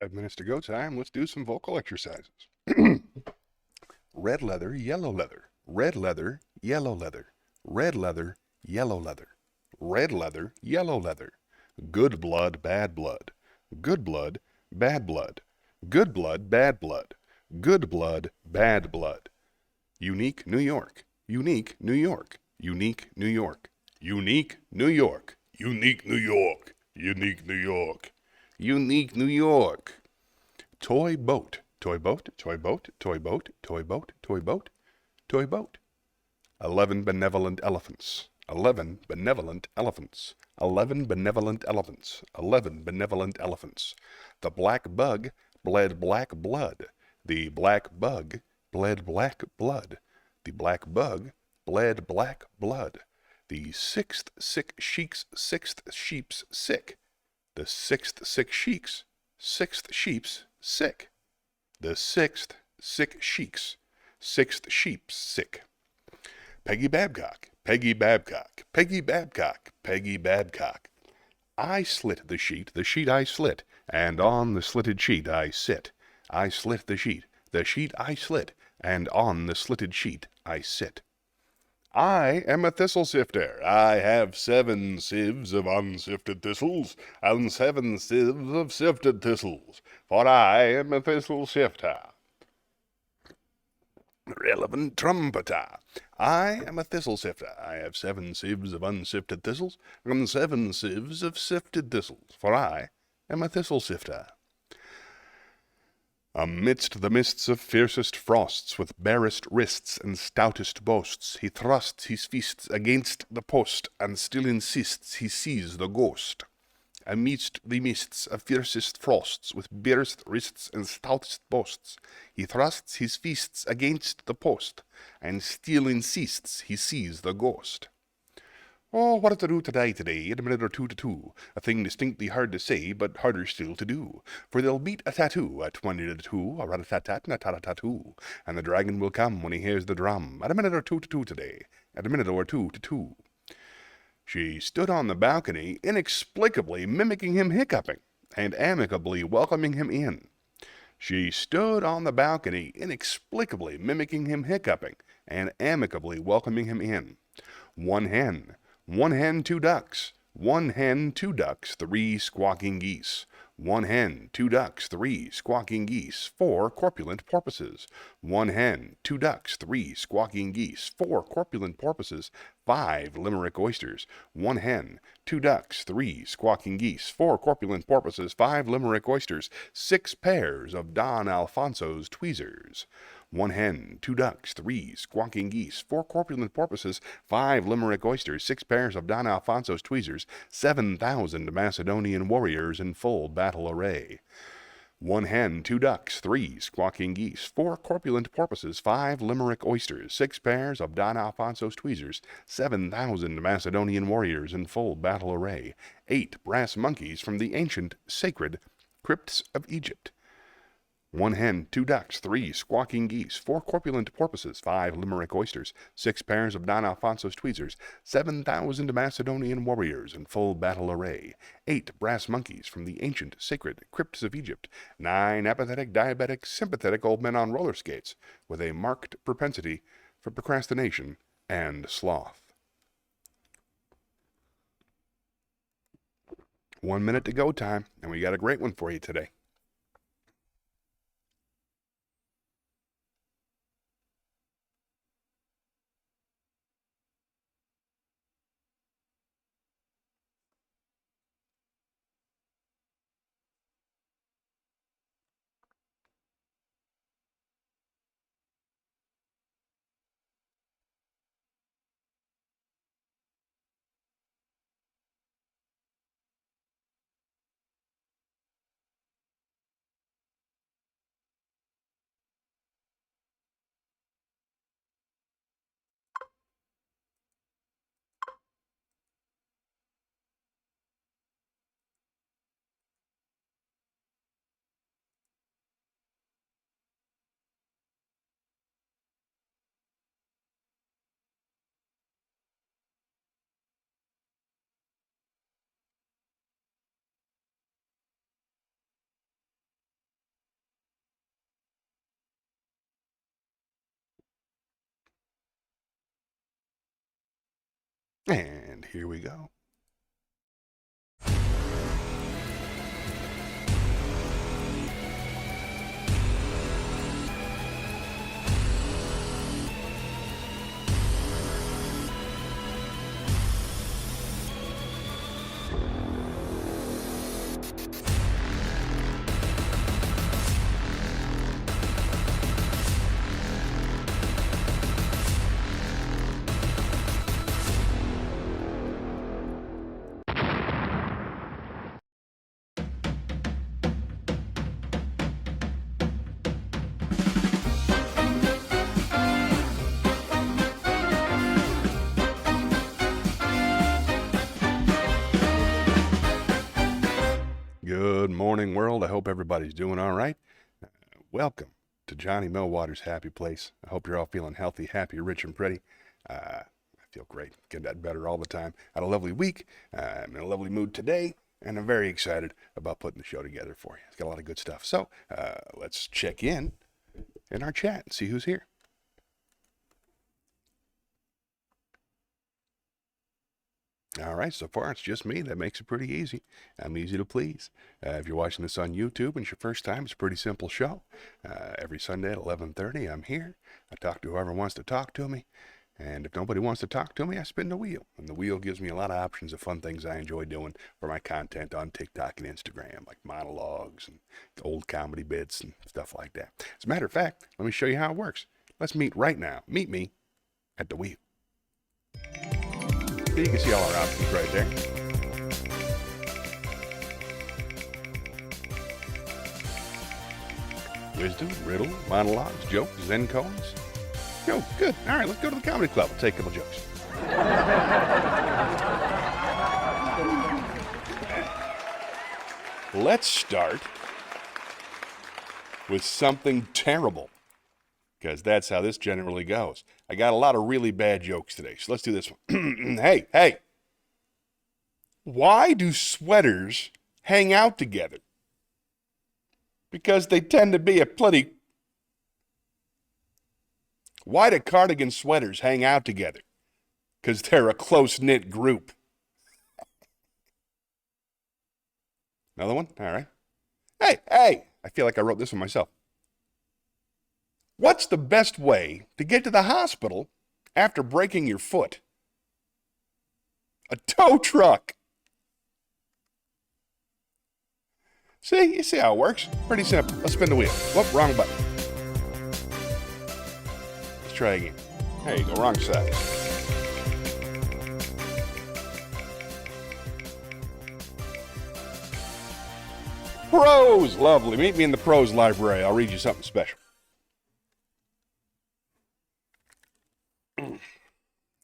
5 minutes to go time. Let's do some vocal exercises. Red leather, yellow leather. Red leather, yellow leather. Red leather, yellow leather. Red leather, yellow leather. Good blood, bad blood. Good blood, bad blood. Good blood, bad blood. Good blood, bad blood. Unique, New York. Unique, New York. Unique, New York. Unique, New York. Unique, New York. Unique, New York. Unique, New York. Toy boat. Toy boat, toy boat, toy boat, toy boat, toy boat, toy boat. 11 benevolent elephants. 11 benevolent elephants. 11 benevolent elephants. 11 benevolent elephants. The black bug bled black blood. The black bug bled black blood. The black bug bled black blood. The sixth sick sheep's sick. The sixth sick sheep's sick. The sixth sick sixth sheep's sick. Peggy Babcock, Peggy Babcock, Peggy Babcock, Peggy Babcock. I slit the sheet I slit, and on the slitted sheet I sit. I slit the sheet I slit, and on the slitted sheet I sit. I am a thistle sifter. I have 7 sieves of unsifted thistles, and 7 sieves of sifted thistles, for I am a thistle sifter. Relevant trumpeter. I am a thistle sifter. I have 7 sieves of unsifted thistles, and 7 sieves of sifted thistles, for I am a thistle sifter. Amidst the mists of fiercest frosts, with barest wrists and stoutest boasts, he thrusts his fists against the post, and still insists he sees the ghost. Amidst the mists of fiercest frosts, with barest wrists and stoutest boasts, he thrusts his fists against the post, and still insists he sees the ghost. Oh, what is to do today, in a minute or two to two, a thing distinctly hard to say, but harder still to do, for they'll beat a tattoo at 20 to 2, a rat-a-tat-tat and a tat-a-tat-too, and the dragon will come when he hears the drum, at a minute or two to two today, at a minute or two to two. She stood on the balcony, inexplicably mimicking him hiccuping, and amicably welcoming him in. She stood on the balcony, inexplicably mimicking him hiccuping, and amicably welcoming him in. One hen, 2 ducks. 1 hen, 2 ducks, 3 squawking geese. 1 hen, 2 ducks, 3 squawking geese, 4 corpulent porpoises. 1 hen, 2 ducks, 3 squawking geese, 4 corpulent porpoises, 5 limerick oysters. 1 hen, 2 ducks, 3 squawking geese, 4 corpulent porpoises, 5 limerick oysters, 6 pairs of Don Alfonso's tweezers. 1 hen, 2 ducks, 3 squawking geese, 4 corpulent porpoises, 5 limerick oysters, 6 pairs of Don Alfonso's tweezers, 7,000 Macedonian warriors in full battle array. 1 hen, 2 ducks, 3 squawking geese, 4 corpulent porpoises, 5 limerick oysters, 6 pairs of Don Alfonso's tweezers, 7,000 Macedonian warriors in full battle array, 8 brass monkeys from the ancient, sacred crypts of Egypt. 1 hen, 2 ducks, 3 squawking geese, 4 corpulent porpoises, 5 limerick oysters, 6 pairs of Don Alfonso's tweezers, 7,000 Macedonian warriors in full battle array, 8 brass monkeys from the ancient, sacred crypts of Egypt, 9 apathetic, diabetic, sympathetic old men on roller skates, with a marked propensity for procrastination and sloth. 1 minute to go time, and we got a great one for you today. And here we go. Good morning, world. I hope everybody's doing all right. Welcome to Johnny Millwater's Happy Place. I hope you're all feeling healthy, happy, rich, and pretty. I feel great. Get that better all the time. Had a lovely week. I'm in a lovely mood today, and I'm very excited about putting the show together for you. It's got a lot of good stuff. So let's check in our chat and see who's here. All right, so far it's just me. That makes it pretty easy. I'm easy to please. If you're watching this on YouTube and it's your first time, it's a pretty simple show. Every Sunday at 11:30, I'm here. I talk to whoever wants to talk to me. And if nobody wants to talk to me, I spin the wheel. And the wheel gives me a lot of options of fun things I enjoy doing for my content on TikTok and Instagram, like monologues and old comedy bits and stuff like that. As a matter of fact, let me show you how it works. Let's meet right now. Meet me at the wheel. You can see all our options right there. Wisdom, riddle, monologues, jokes, Zen Koans. Oh, good. All right, let's go to the comedy club and take a couple jokes. Let's start with something terrible, because that's how this generally goes. I got a lot of really bad jokes today, so let's do this one. Hey. Why do sweaters hang out together? Because they tend to be a plenty... Why do cardigan sweaters hang out together? Because they're a close-knit group. Another one? All right. Hey. I feel like I wrote this one myself. What's the best way to get to the hospital after breaking your foot? A tow truck. See? You see how it works? Pretty simple. Let's spin the wheel. Whoop, wrong button. Let's try again. There you go, wrong side. Prose! Lovely. Meet me in the prose library. I'll read you something special.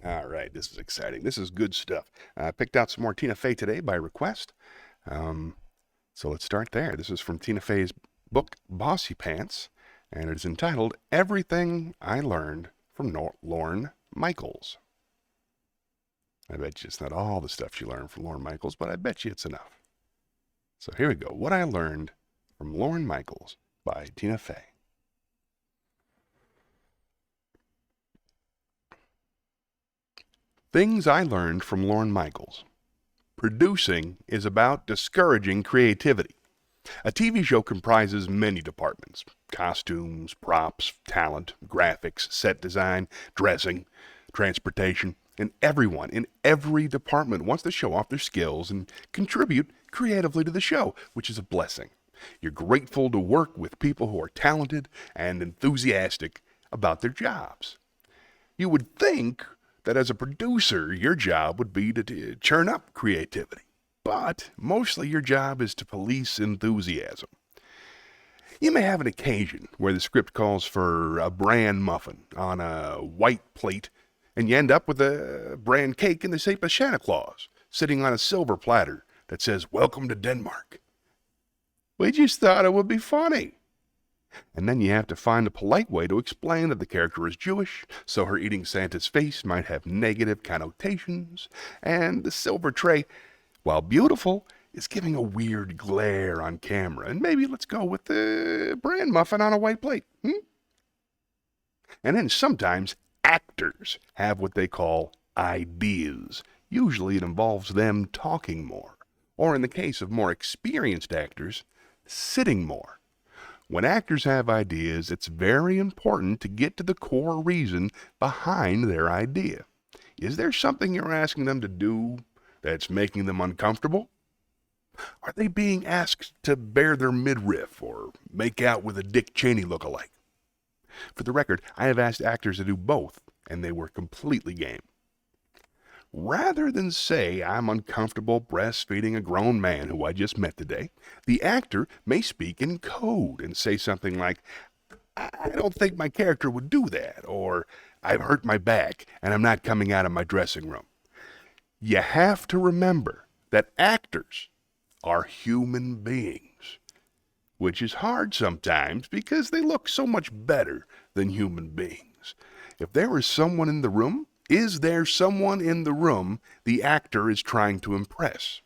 All right, this is exciting. This is good stuff. I picked out some more Tina Fey today by request. So let's start there. This is from Tina Fey's book, Bossy Pants, and it is entitled Everything I Learned from Lorne Michaels. I bet you it's not all the stuff you learned from Lorne Michaels, but I bet you it's enough. So here we go. What I Learned from Lorne Michaels by Tina Fey. Things I learned from Lorne Michaels. Producing is about discouraging creativity. A TV show comprises many departments: costumes, props, talent, graphics, set design, dressing, transportation, and everyone in every department wants to show off their skills and contribute creatively to the show, which is a blessing. You're grateful to work with people who are talented and enthusiastic about their jobs. You would think that as a producer, your job would be to churn up creativity. But mostly your job is to police enthusiasm. You may have an occasion where the script calls for a bran muffin on a white plate, and you end up with a bran cake in the shape of Santa Claus, sitting on a silver platter that says, "Welcome to Denmark." We just thought it would be funny. And then you have to find a polite way to explain that the character is Jewish, so her eating Santa's face might have negative connotations, and the silver tray, while beautiful, is giving a weird glare on camera. And maybe let's go with the bran muffin on a white plate. And then sometimes actors have what they call ideas. Usually it involves them talking more, or in the case of more experienced actors, sitting more. When actors have ideas, it's very important to get to the core reason behind their idea. Is there something you're asking them to do that's making them uncomfortable? Are they being asked to bare their midriff or make out with a Dick Cheney look-alike? For the record, I have asked actors to do both, and they were completely game. Rather than say, I'm uncomfortable breastfeeding a grown man who I just met today, the actor may speak in code and say something like, I don't think my character would do that, or I've hurt my back and I'm not coming out of my dressing room. You have to remember that actors are human beings, which is hard sometimes because they look so much better than human beings. If there is someone in the room, is there someone in the room the actor is trying to impress?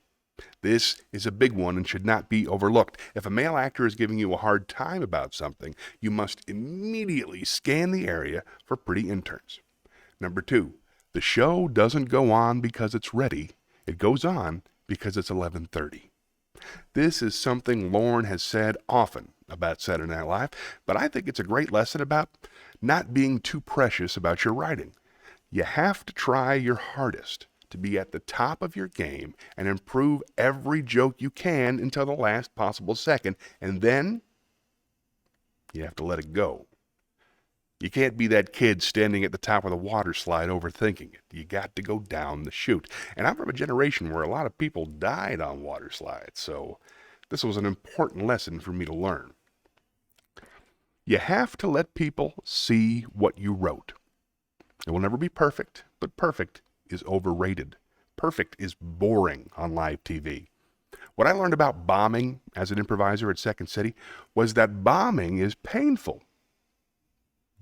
This is a big one and should not be overlooked. If a male actor is giving you a hard time about something, you must immediately scan the area for pretty interns. Number 2, the show doesn't go on because it's ready. It goes on because it's 11:30. This is something Lorne has said often about Saturday Night Live, but I think it's a great lesson about not being too precious about your writing. You have to try your hardest to be at the top of your game and improve every joke you can until the last possible second, and then you have to let it go. You can't be that kid standing at the top of the water slide overthinking it. You got to go down the chute. And I'm from a generation where a lot of people died on water slides, so this was an important lesson for me to learn. You have to let people see what you wrote. It will never be perfect, but perfect is overrated. Perfect is boring on live TV. What I learned about bombing as an improviser at Second City was that bombing is painful,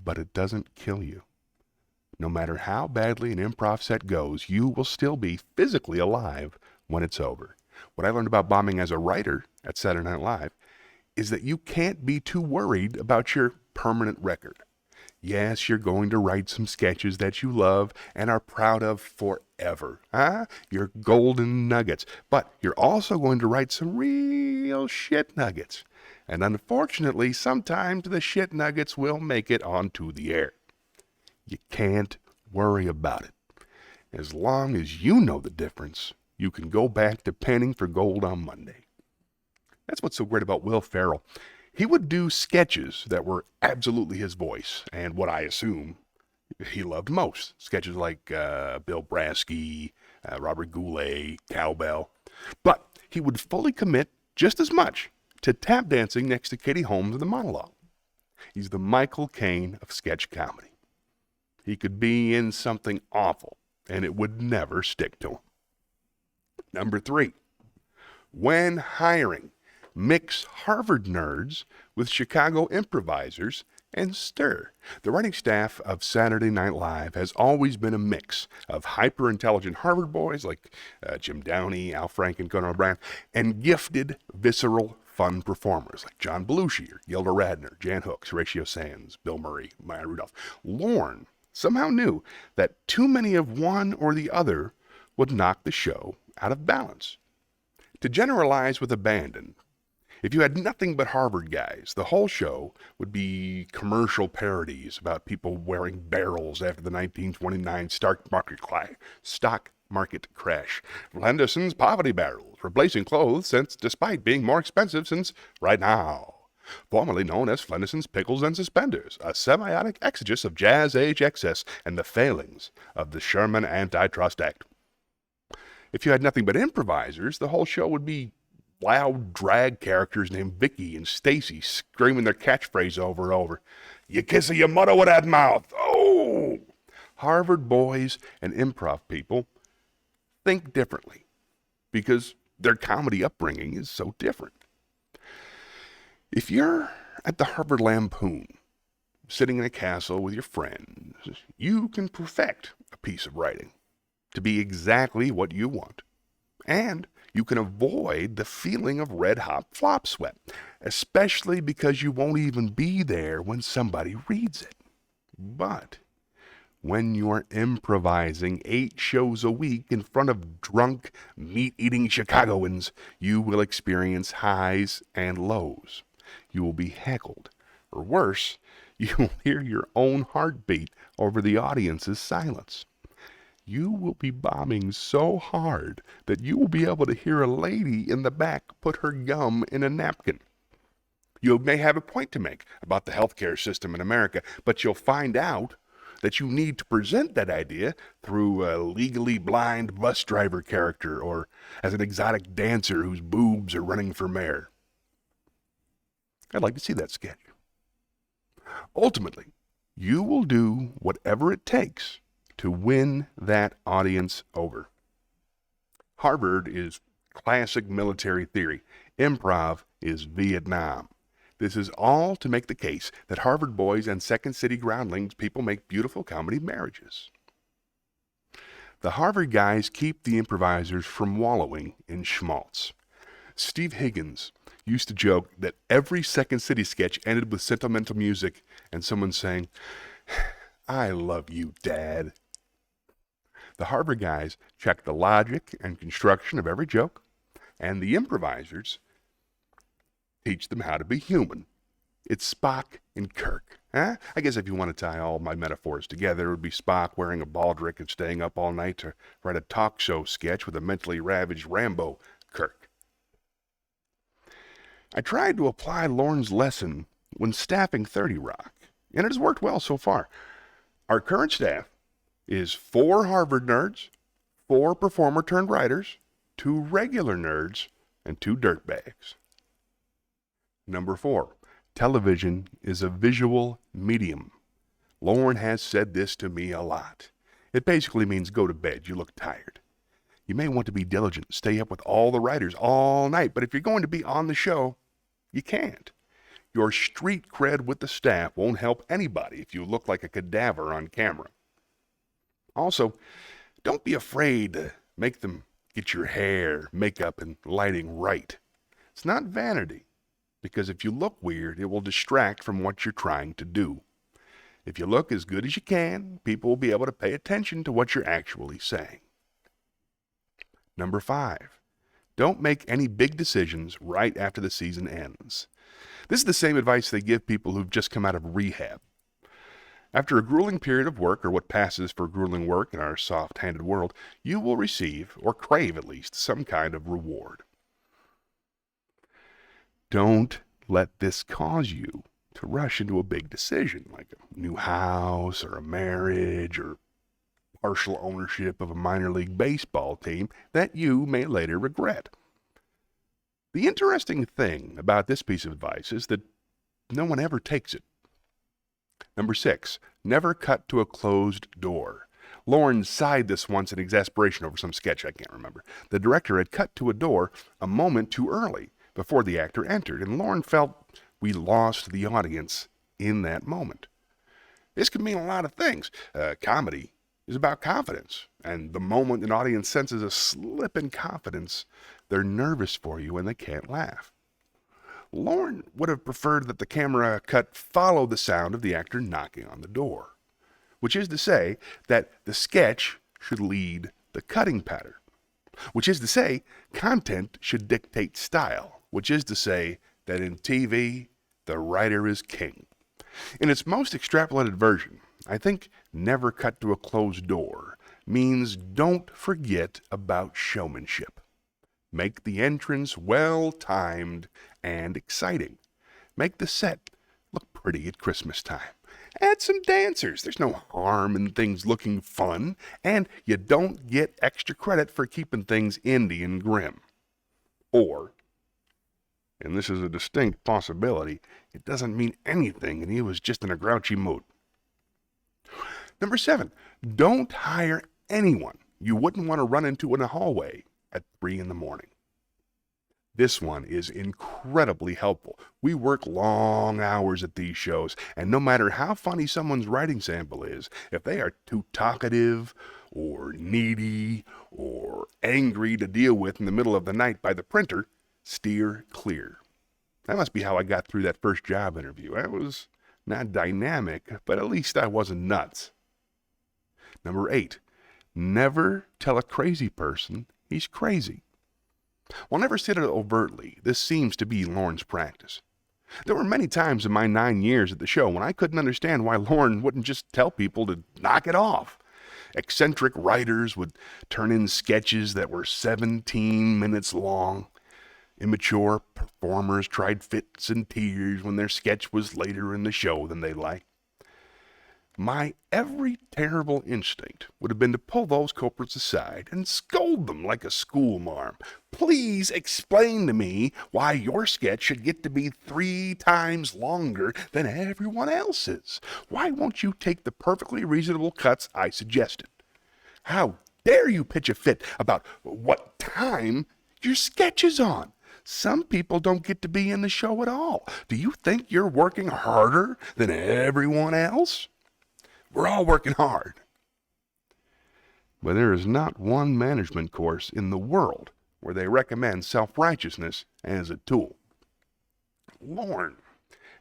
but it doesn't kill you. No matter how badly an improv set goes, you will still be physically alive when it's over. What I learned about bombing as a writer at Saturday Night Live is that you can't be too worried about your permanent record. Yes, you're going to write some sketches that you love and are proud of forever. Your golden nuggets. But you're also going to write some real shit nuggets. And unfortunately, sometimes the shit nuggets will make it onto the air. You can't worry about it. As long as you know the difference, you can go back to penning for gold on Monday. That's what's so great about Will Ferrell. He would do sketches that were absolutely his voice, and what I assume he loved most. Sketches like Bill Brasky, Robert Goulet, Cowbell. But he would fully commit just as much to tap dancing next to Katie Holmes in the monologue. He's the Michael Caine of sketch comedy. He could be in something awful, and it would never stick to him. Number 3, when hiring, mix Harvard nerds with Chicago improvisers and stir. The writing staff of Saturday Night Live has always been a mix of hyper-intelligent Harvard boys like Jim Downey, Al Franken, Conan O'Brien, and gifted, visceral, fun performers like John Belushi, or Gilda Radner, Jan Hooks, Horatio Sands, Bill Murray, Maya Rudolph. Lorne somehow knew that too many of one or the other would knock the show out of balance. To generalize with abandon, if you had nothing but Harvard guys, the whole show would be commercial parodies about people wearing barrels after the 1929 stock market crash. Henderson's poverty barrels, replacing clothes since, despite being more expensive since right now. Formerly known as Flenderson's Pickles and Suspenders, a semiotic exegesis of jazz age excess and the failings of the Sherman Antitrust Act. If you had nothing but improvisers, the whole show would be loud drag characters named Vicky and Stacy screaming their catchphrase over and over. You kiss your mother with that mouth. Oh! Harvard boys and improv people think differently because their comedy upbringing is so different. If you're at the Harvard Lampoon, sitting in a castle with your friends, you can perfect a piece of writing to be exactly what you want. And you can avoid the feeling of red-hot flop sweat, especially because you won't even be there when somebody reads it. But When you're improvising 8 shows a week in front of drunk, meat-eating Chicagoans, you will experience highs and lows. You will be heckled. Or worse, you will hear your own heartbeat over the audience's silence. You will be bombing so hard that you will be able to hear a lady in the back put her gum in a napkin. You may have a point to make about the healthcare system in America, but you'll find out that you need to present that idea through a legally blind bus driver character or as an exotic dancer whose boobs are running for mayor. I'd like to see that sketch. Ultimately, you will do whatever it takes to win that audience over. Harvard is classic military theory. Improv is Vietnam. This is all to make the case that Harvard boys and Second City groundlings people make beautiful comedy marriages. The Harvard guys keep the improvisers from wallowing in schmaltz. Steve Higgins used to joke that every Second City sketch ended with sentimental music and someone saying, "I love you, Dad." The Harvard guys check the logic and construction of every joke, and the improvisers teach them how to be human. It's Spock and Kirk. I guess if you want to tie all my metaphors together, it would be Spock wearing a baldric and staying up all night to write a talk show sketch with a mentally ravaged Rambo Kirk. I tried to apply Lorne's lesson when staffing 30 Rock, and it has worked well so far. Our current staff is 4 Harvard nerds, 4 performer-turned-writers, 2 regular nerds, and 2 dirtbags. Number 4, television is a visual medium. Lorne has said this to me a lot. It basically means go to bed, you look tired. You may want to be diligent, stay up with all the writers all night, but if you're going to be on the show, you can't. Your street cred with the staff won't help anybody if you look like a cadaver on camera. Also, don't be afraid to make them get your hair, makeup, and lighting right. It's not vanity, because if you look weird, it will distract from what you're trying to do. If you look as good as you can, people will be able to pay attention to what you're actually saying. Number 5, don't make any big decisions right after the season ends. This is the same advice they give people who've just come out of rehab. After a grueling period of work, or what passes for grueling work in our soft-handed world, you will receive, or crave at least, some kind of reward. Don't let this cause you to rush into a big decision, like a new house, or a marriage, or partial ownership of a minor league baseball team that you may later regret. The interesting thing about this piece of advice is that no one ever takes it. Number 6, never cut to a closed door. Lorne sighed this once in exasperation over some sketch I can't remember. The director had cut to a door a moment too early before the actor entered, and Lorne felt we lost the audience in that moment. This could mean a lot of things. Comedy is about confidence, and the moment an audience senses a slip in confidence, they're nervous for you and they can't laugh. Lorne would have preferred that the camera cut follow the sound of the actor knocking on the door, which is to say that the sketch should lead the cutting pattern, which is to say content should dictate style, which is to say that in TV, the writer is king. In its most extrapolated version, I think never cut to a closed door means don't forget about showmanship. Make the entrance well-timed and exciting. Make the set look pretty at Christmas time. Add some dancers. There's no harm in things looking fun, and you don't get extra credit for keeping things indie and grim. Or, and this is a distinct possibility, it doesn't mean anything and he was just in a grouchy mood. Number 7, don't hire anyone you wouldn't want to run into in a hallway at 3 in the morning. This one is incredibly helpful. We work long hours at these shows, and no matter how funny someone's writing sample is, if they are too talkative or needy or angry to deal with in the middle of the night by the printer, steer clear. That must be how I got through that first job interview. I was not dynamic, but at least I wasn't nuts. Number 8, never tell a crazy person he's crazy. While never stated overtly, this seems to be Lorne's practice. There were many times in my 9 years at the show when I couldn't understand why Lorne wouldn't just tell people to knock it off. Eccentric writers would turn in sketches that were 17 minutes long. Immature performers tried fits and tears when their sketch was later in the show than they liked. My every terrible instinct would have been to pull those culprits aside and scold them like a schoolmarm. Please explain to me why your sketch should get to be 3 times longer than everyone else's. Why won't you take the perfectly reasonable cuts I suggested? How dare you pitch a fit about what time your sketch is on? Some people don't get to be in the show at all. Do you think you're working harder than everyone else? We're all working hard. But there is not one management course in the world where they recommend self-righteousness as a tool. Lorne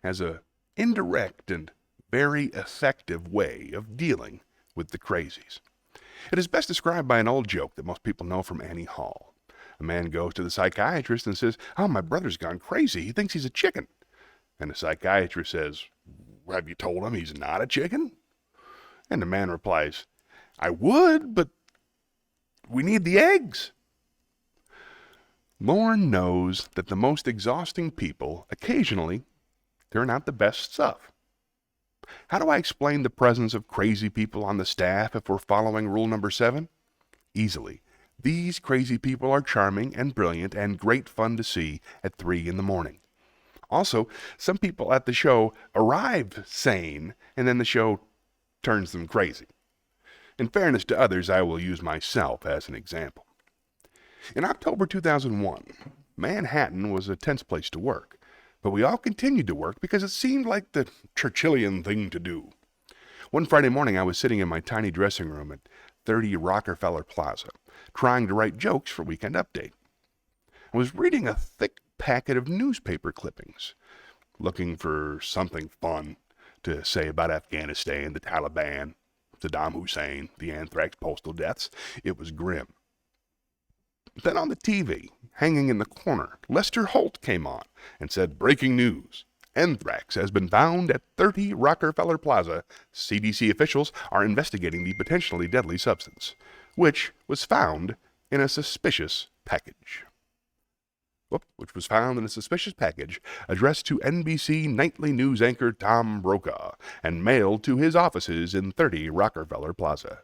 has an indirect and very effective way of dealing with the crazies. It is best described by an old joke that most people know from Annie Hall. A man goes to the psychiatrist and says, "Oh, my brother's gone crazy. He thinks he's a chicken." And the psychiatrist says, "Have you told him he's not a chicken?" And the man replies, "I would, but we need the eggs." Lorne knows that the most exhausting people occasionally turn out the best stuff. How do I explain the presence of crazy people on the staff if we're following rule number 7? Easily. These crazy people are charming and brilliant and great fun to see at 3 in the morning. Also, some people at the show arrive sane, and then the show turns them crazy. In fairness to others, I will use myself as an example. In October 2001, Manhattan was a tense place to work, but we all continued to work because it seemed like the Churchillian thing to do. One Friday morning, I was sitting in my tiny dressing room at 30 Rockefeller Plaza, trying to write jokes for Weekend Update. I was reading a thick packet of newspaper clippings, looking for something fun to say about Afghanistan, the Taliban, Saddam Hussein, the anthrax postal deaths. It was grim. Then on the TV, hanging in the corner, Lester Holt came on and said, "Breaking news. Anthrax has been found at 30 Rockefeller Plaza. CDC officials are investigating the potentially deadly substance, which was found in a suspicious package." Addressed to NBC nightly news anchor Tom Brokaw and mailed to his offices in 30 Rockefeller Plaza.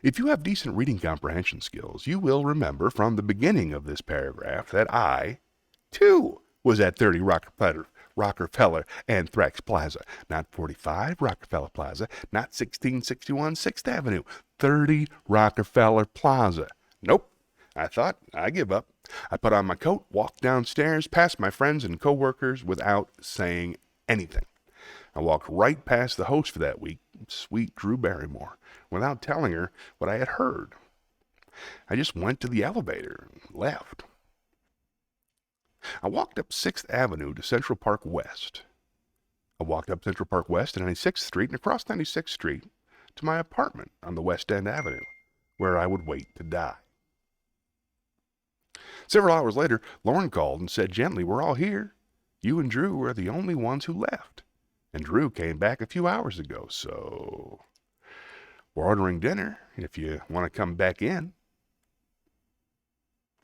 If you have decent reading comprehension skills, you will remember from the beginning of this paragraph that I, too, was at 30 Rockefeller Anthrax Plaza, not 45 Rockefeller Plaza, not 1661 6th Avenue, 30 Rockefeller Plaza. Nope, I thought, I give up. I put on my coat, walked downstairs, past my friends and coworkers without saying anything. I walked right past the host for that week, sweet Drew Barrymore, without telling her what I had heard. I just went to the elevator and left. I walked up 6th Avenue to Central Park West. I walked up Central Park West to 96th Street and across 96th Street to my apartment on the West End Avenue, where I would wait to die. Several hours later, Lorne called and said gently, "We're all here. You and Drew are the only ones who left. And Drew came back a few hours ago, so we're ordering dinner if you want to come back in."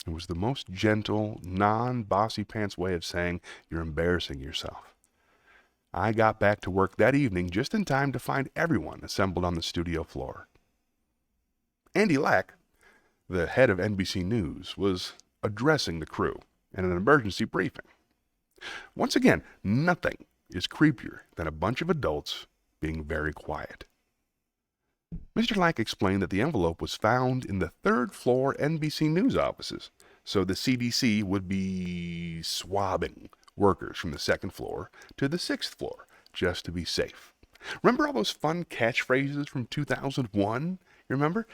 It was the most gentle, non-bossy pants way of saying, "You're embarrassing yourself." I got back to work that evening just in time to find everyone assembled on the studio floor. Andy Lack, the head of NBC News, was addressing the crew in an emergency briefing. Once again, nothing is creepier than a bunch of adults being very quiet. Mr. Lack explained that the envelope was found in the 3rd floor NBC News offices, so the CDC would be swabbing workers from the 2nd floor to the 6th floor, just to be safe. Remember all those fun catchphrases from 2001? You remember?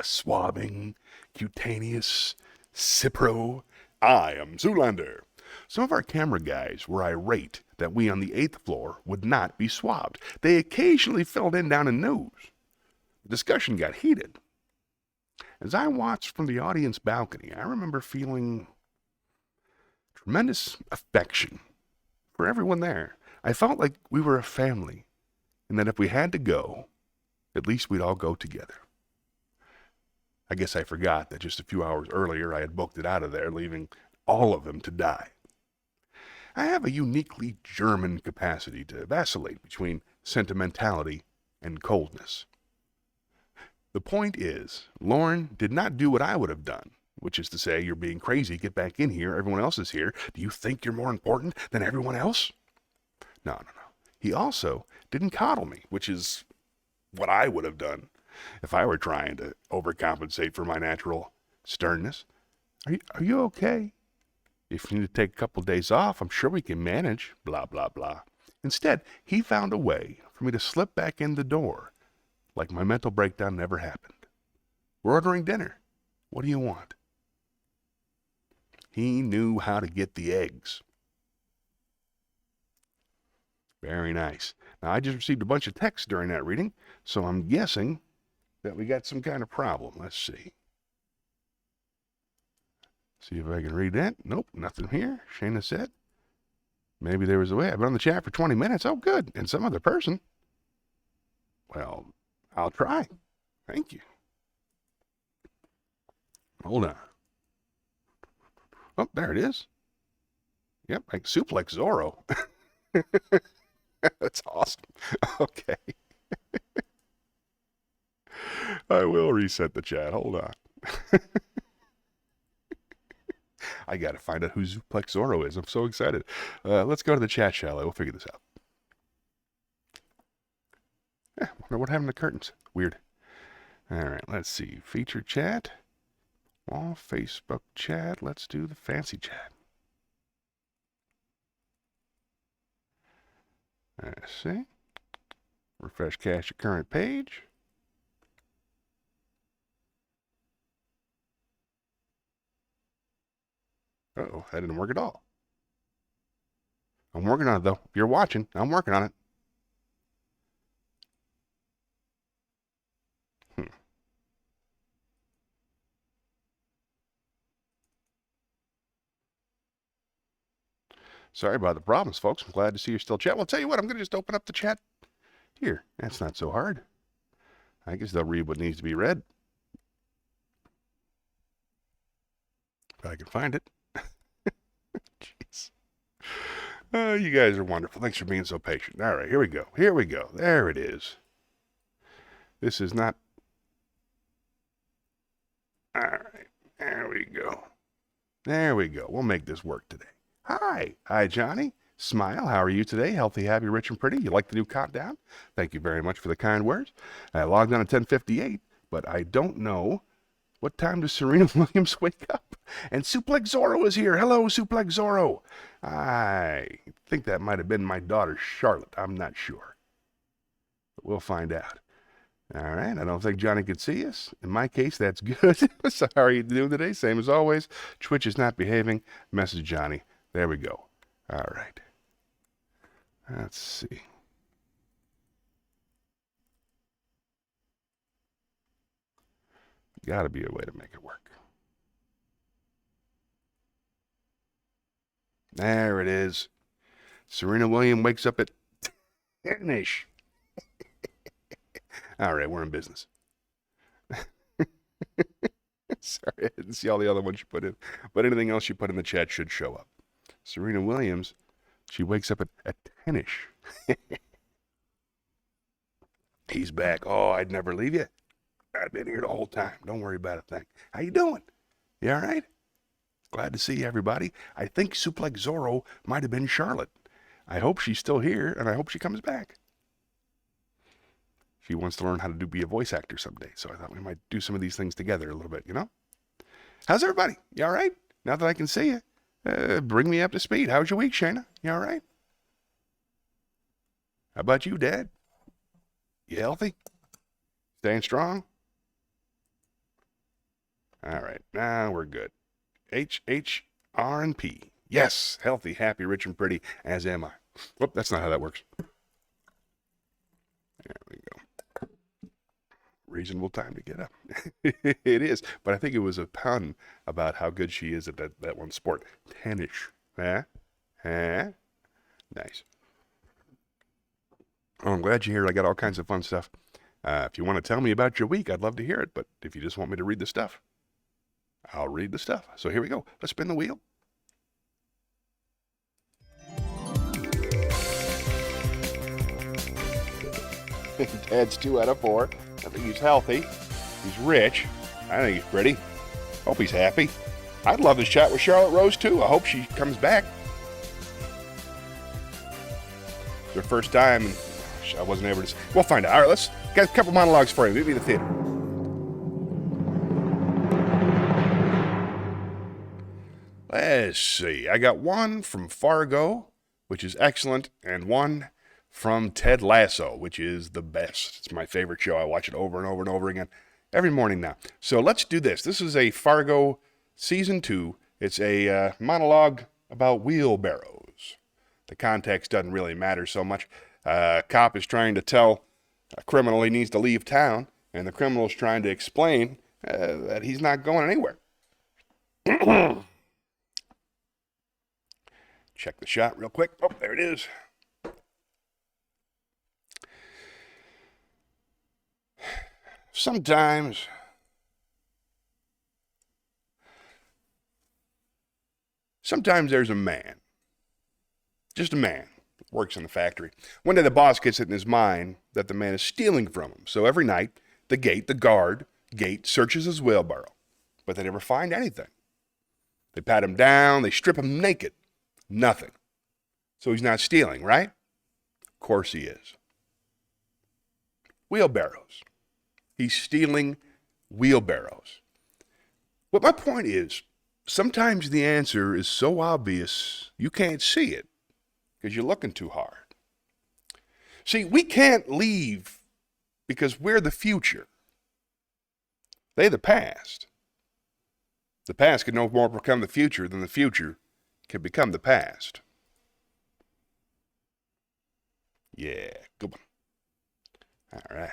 Swabbing, cutaneous, Cipro, I am Zoolander. Some of our camera guys were irate that we on the 8th floor would not be swabbed. They occasionally filled in down in news. discussion got heated. As I watched from the audience balcony, I remember feeling tremendous affection for everyone there. I felt like we were a family, and that if we had to go, at least we'd all go together. I guess I forgot that just a few hours earlier I had booked it out of there, leaving all of them to die. I have a uniquely German capacity to vacillate between sentimentality and coldness. The point is, Lorne did not do what I would have done, which is to say, you're being crazy, get back in here, everyone else is here. Do you think you're more important than everyone else? No. He also didn't coddle me, which is what I would have done if I were trying to overcompensate for my natural sternness. Are you okay? If you need to take a couple days off, I'm sure we can manage, blah, blah, blah. Instead, he found a way for me to slip back in the door like my mental breakdown never happened. We're ordering dinner. What do you want? He knew how to get the eggs. Very nice. Now, I just received a bunch of texts during that reading, so I'm guessing that we got some kind of problem. Let's see. See if I can read that. Nope, nothing here. Shayna said, maybe there was a way. I've been on the chat for 20 minutes. Oh, good. And some other person. Well, I'll try. Thank you. Hold on. Oh, there it is. Yep, like suplex Zorro. That's awesome. Okay. I will reset the chat. Hold on. I got to find out who Suplex Zorro is. I'm so excited. Let's go to the chat, shall I? We'll figure this out. Wonder what happened to the curtains. Weird. All right, let's see. Feature chat. All Facebook chat. Let's do the fancy chat. Let's see. Refresh cache your current page. Uh-oh, that didn't work at all. I'm working on it, though. If you're watching, I'm working on it. Sorry about the problems, folks. I'm glad to see you're still chatting. Well, I'll tell you what, I'm going to just open up the chat here. That's not so hard. I guess they'll read what needs to be read. If I can find it. Jeez. You guys are wonderful. Thanks for being so patient. All right, here we go. Here we go. There it is. This is not... All right, there we go. There we go. We'll make this work today. Hi. Hi, Johnny. Smile. How are you today? Healthy, happy, rich, and pretty. You like the new countdown? Thank you very much for the kind words. I logged on at 10:58, but I don't know what time does Serena Williams wake up. And Suplex Zorro is here. Hello, Suplex Zorro. I think that might have been my daughter, Charlotte. I'm not sure. But we'll find out. All right. I don't think Johnny could see us. In my case, that's good. So how are you doing today? Same as always. Twitch is not behaving. Message Johnny. There we go. All right. Let's see. Got to be a way to make it work. There it is. Serena Williams wakes up at 10-ish. All right, we're in business. Sorry, I didn't see all the other ones you put in. But anything else you put in the chat should show up. Serena Williams, she wakes up at 10-ish. He's back. Oh, I'd never leave you. I've been here the whole time. Don't worry about a thing. How you doing? You all right? Glad to see everybody. I think Suplex Zorro might have been Charlotte. I hope she's still here, and I hope she comes back. She wants to learn how to be a voice actor someday, so I thought we might do some of these things together a little bit, you know? How's everybody? You all right? Now that I can see you, bring me up to speed. How's your week, Shayna? You all right? How about you, Dad? You healthy? Staying strong? All right, now we're good. H, R, and P. Yes, healthy, happy, rich, and pretty, as am I. Whoop, that's not how that works. There we go. reasonable time to get up. It is, but I think it was a pun about how good she is at that one sport. Tennis. Huh? Huh? Nice. Oh, I'm glad you're here. I got all kinds of fun stuff. If you want to tell me about your week, I'd love to hear it. But if you just want me to read the stuff, I'll read the stuff. So here we go. Let's spin the wheel. Ted's 2 out of 4. I think he's healthy. He's rich. I think he's pretty. Hope he's happy. I'd love to chat with Charlotte Rose too. I hope she comes back. It's her first time, and I wasn't able to. We'll find out. All right, let's got a couple monologues for you. Meet me in the theater. Let's see. I got one from Fargo, which is excellent, and one from Ted Lasso, which is the best. It's my favorite show. I watch it over and over and over again every morning now. So let's do this. This is a Fargo Season 2. It's a monologue about wheelbarrows. The context doesn't really matter so much. A cop is trying to tell a criminal he needs to leave town, and the criminal is trying to explain that he's not going anywhere. Check the shot real quick. Oh, there it is. Sometimes there's a man, just a man, works in the factory. One day the boss gets it in his mind that the man is stealing from him. So every night, the guard gate searches his wheelbarrow, but they never find anything. They pat him down, they strip him naked. Nothing. So he's not stealing, right? Of course he is. Wheelbarrows. He's stealing wheelbarrows. But my point is, sometimes the answer is so obvious you can't see it because you're looking too hard. See, we can't leave because we're the future. They're the past. The past can no more become the future than the future can become the past. Yeah, good one. All right.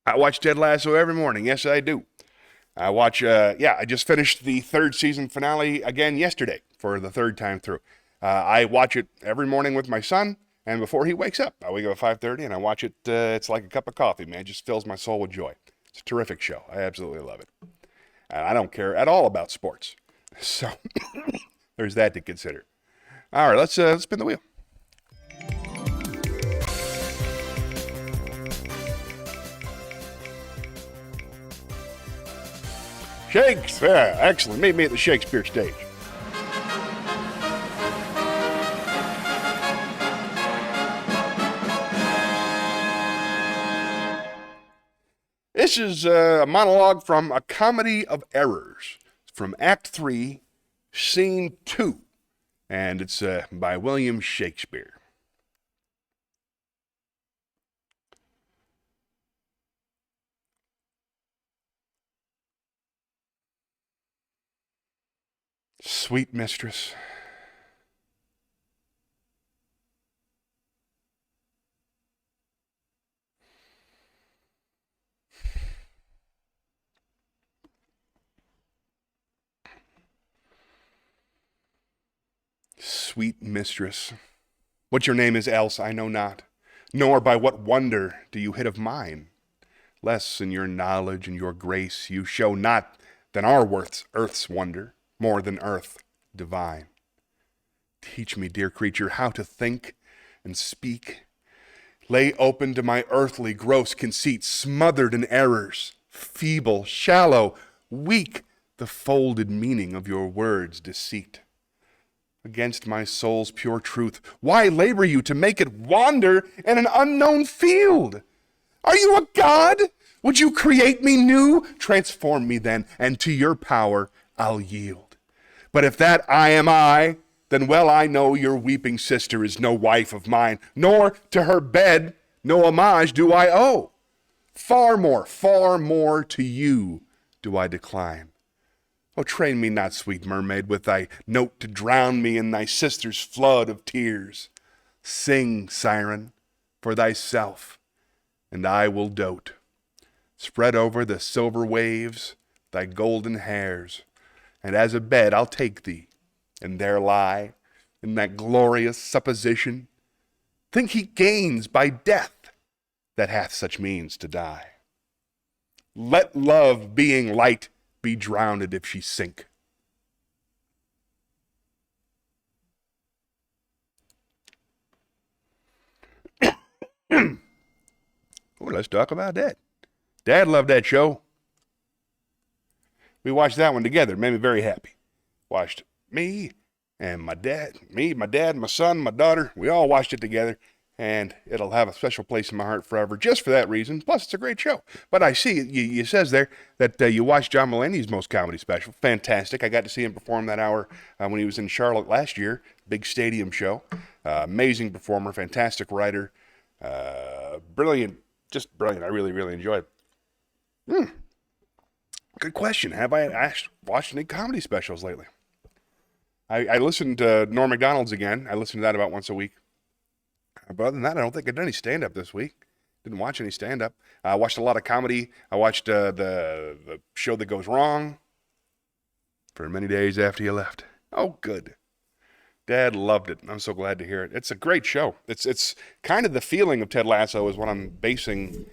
I watch Ted Lasso every morning. Yes, I do. I watch, I just finished the 3rd season finale again yesterday for the 3rd time through. I watch it every morning with my son, and before he wakes up, I wake up at 5:30 and I watch it. It's like a cup of coffee, man. It just fills my soul with joy. It's a terrific show. I absolutely love it. I don't care at all about sports. So there's that to consider. All right, let's spin the wheel. Shakespeare. Excellent. Meet me at the Shakespeare stage. This is a monologue from A Comedy of Errors, from Act 3, Scene 2, and it's by William Shakespeare. Sweet mistress, sweet mistress, what your name is else I know not, nor by what wonder do you hit of mine. Less in your knowledge and your grace you show not than our earth's wonder, more than earth divine. Teach me, dear creature, how to think and speak. Lay open to my earthly gross conceit, smothered in errors, feeble, shallow, weak, the folded meaning of your words' deceit. Against my soul's pure truth, why labor you to make it wander in an unknown field? Are you a god? Would you create me new? Transform me then, and to your power I'll yield. But if that I am I, then well I know your weeping sister is no wife of mine, nor to her bed no homage do I owe. Far more to you do I decline. Oh, train me not, sweet mermaid, with thy note to drown me in thy sister's flood of tears. Sing, siren, for thyself, and I will dote. Spread over the silver waves thy golden hairs, and as a bed I'll take thee, and there lie, in that glorious supposition, think he gains by death that hath such means to die. Let love, being light, be drowned if she sink. Well, let's talk about that. Dad loved that show. We watched that one together. It made me very happy. Watched me and my dad, my son, my daughter. We all watched it together, and it'll have a special place in my heart forever just for that reason. Plus, it's a great show. But I see you says there that you watched John Mulaney's most comedy special. Fantastic. I got to see him perform that hour when he was in Charlotte last year. Big stadium show. Amazing performer, fantastic writer. Brilliant, just brilliant. I really, really enjoyed it. Good question. Have I watched any comedy specials lately? I listened to Norm Macdonald's again. I listen to that about once a week. But other than that, I don't think I did any stand-up this week. Didn't watch any stand-up. I watched a lot of comedy. I watched the show That Goes Wrong for many days after you left. Oh, good. Dad loved it. I'm so glad to hear it. It's a great show. It's kind of the feeling of Ted Lasso is what I'm basing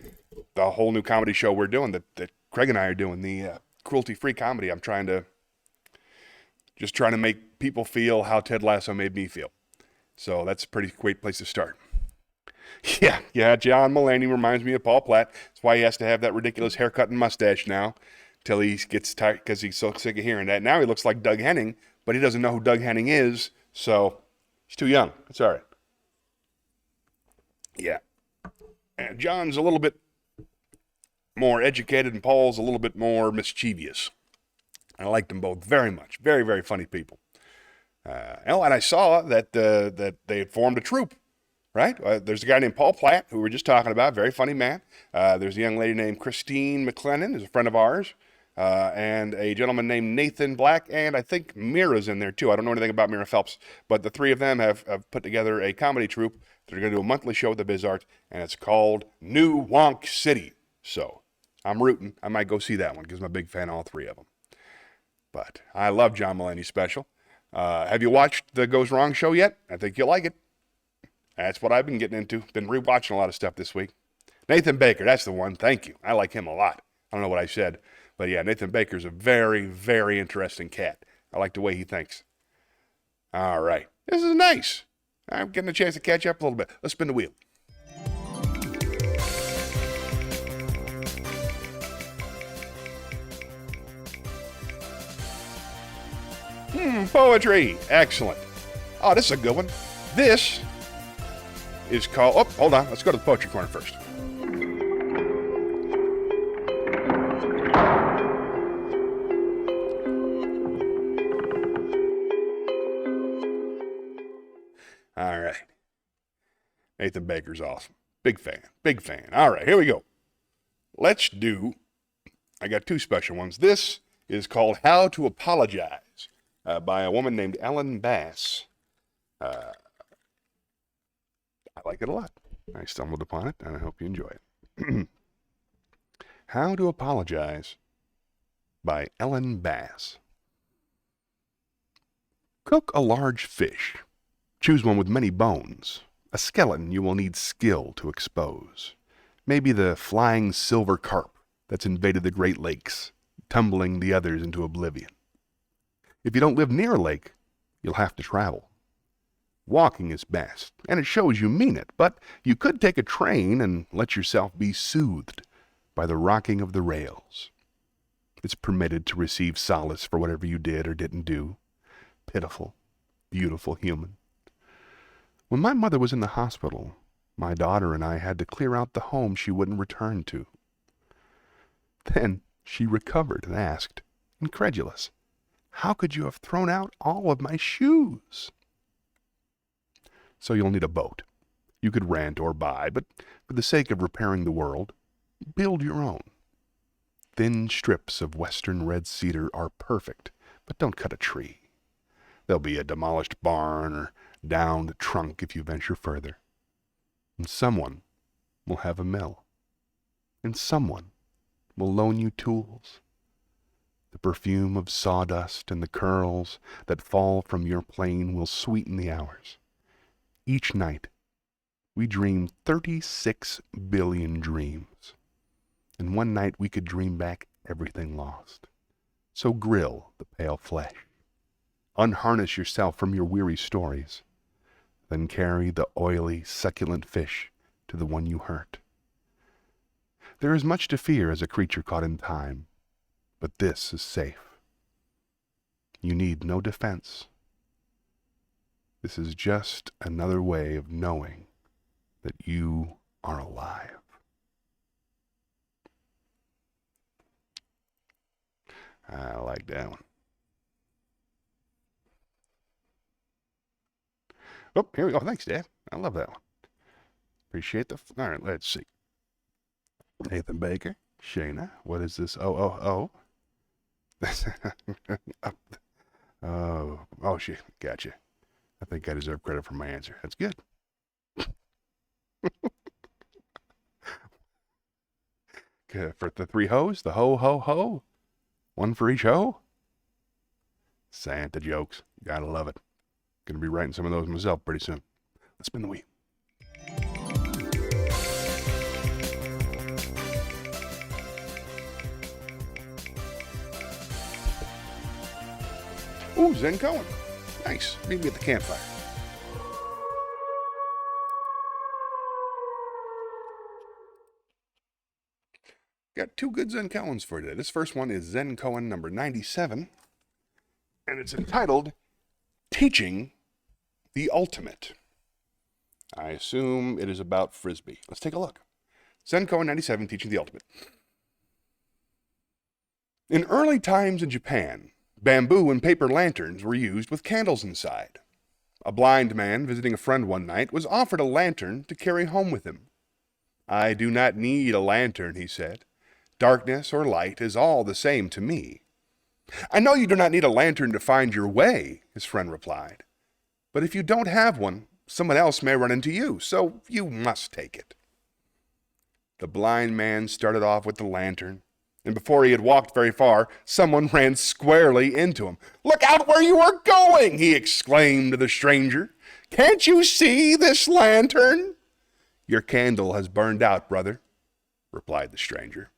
the whole new comedy show we're doing, that Craig and I are doing, the cruelty-free comedy. I'm trying to make people feel how Ted Lasso made me feel. So that's a pretty great place to start. Yeah, John Mulaney reminds me of Paul Platt. That's why he has to have that ridiculous haircut and mustache now, till he gets tired, because he's so sick of hearing that. Now he looks like Doug Henning, but he doesn't know who Doug Henning is, so he's too young. It's all right. Yeah. And John's a little bit more educated, and Paul's a little bit more mischievous. I liked them both very much. Very, very funny people. And I saw that they had formed a troupe, right? There's a guy named Paul Platt, who we were just talking about, very funny man. There's a young lady named Christine McLennan, who's a friend of ours, and a gentleman named Nathan Black, and I think Mira's in there too. I don't know anything about Mira Phelps, but the three of them have put together a comedy troupe. They're going to do a monthly show at the Bizart, and it's called New Wonk City. So I'm rooting. I might go see that one because I'm a big fan of all three of them. But I love John Mulaney's special. Have you watched the Goes Wrong show yet? I think you'll like it. That's what I've been getting into. Been rewatching a lot of stuff this week. Nathan Baker, that's the one. Thank you. I like him a lot. I don't know what I said. But yeah, Nathan Baker's a very, very interesting cat. I like the way he thinks. All right. This is nice. I'm getting a chance to catch up a little bit. Let's spin the wheel. Poetry. Excellent. Oh, this is a good one. This is called... Oh, hold on. Let's go to the poetry corner first. All right. Nathan Baker's awesome. Big fan. Big fan. All right, here we go. Let's do... I got two special ones. This is called How to Apologize by a woman named Ellen Bass. I like it a lot. I stumbled upon it, and I hope you enjoy it. How to Apologize by Ellen Bass. Cook a large fish. Choose one with many bones. A skeleton you will need skill to expose. Maybe the flying silver carp that's invaded the Great Lakes, tumbling the others into oblivion. If you don't live near a lake, you'll have to travel. Walking is best, and it shows you mean it, but you could take a train and let yourself be soothed by the rocking of the rails. It's permitted to receive solace for whatever you did or didn't do. Pitiful, beautiful human. When my mother was in the hospital, my daughter and I had to clear out the home she wouldn't return to. Then she recovered and asked, incredulous, "How could you have thrown out all of my shoes?" So you'll need a boat. You could rent or buy, but for the sake of repairing the world, build your own. Thin strips of western red cedar are perfect, but don't cut a tree. There'll be a demolished barn or downed trunk if you venture further. And someone will have a mill. And someone will loan you tools. The perfume of sawdust and the curls that fall from your plane will sweeten the hours. Each night, we dream 36 billion dreams. And one night we could dream back everything lost. So grill the pale flesh. Unharness yourself from your weary stories. Then carry the oily, succulent fish to the one you hurt. There is much to fear as a creature caught in time, but this is safe. You need no defense. This is just another way of knowing that you are alive. I like that one. Oh, here we go. Thanks, Dad. I love that one. Appreciate the... All right, let's see. Nathan Baker. Shayna. What is this? Oh. Oh, shit. Gotcha. I think I deserve credit for my answer. That's good. For the three hoes, the ho. One for each hoe. Santa jokes. Gotta love it. Gonna be writing some of those myself pretty soon. Let's spin the wheel. Ooh, Zen Koan. Nice. Meet me at the campfire. Got two good Zen Koans for today. This first one is Zen Koan number 97, and it's entitled Teaching the Ultimate. I assume it is about Frisbee. Let's take a look. Zen Koan 97, Teaching the Ultimate. In early times in Japan, bamboo and paper lanterns were used with candles inside. A blind man visiting a friend one night was offered a lantern to carry home with him. "I do not need a lantern," he said. "Darkness or light is all the same to me." "I know you do not need a lantern to find your way," his friend replied. "But if you don't have one, someone else may run into you, so you must take it." The blind man started off with the lantern, and before he had walked very far, someone ran squarely into him. "Look out where you are going!" he exclaimed to the stranger. "Can't you see this lantern?" "Your candle has burned out, brother," replied the stranger.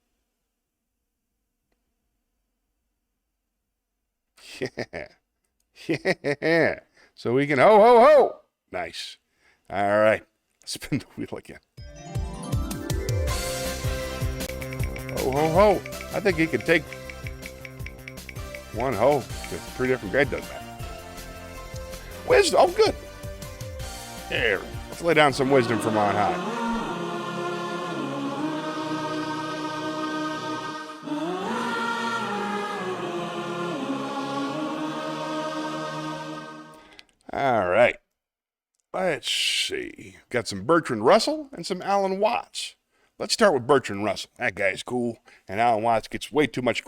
Yeah. So we can ho. Nice. All right. Spin the wheel again. Ho. I think he could take one ho to three different grades. Doesn't matter. Wisdom. Oh, good. Here. Let's lay down some wisdom from on high. All right. Let's see. Got some Bertrand Russell and some Alan Watts. Let's start with Bertrand Russell. That guy's cool. And Alan Watts gets way too much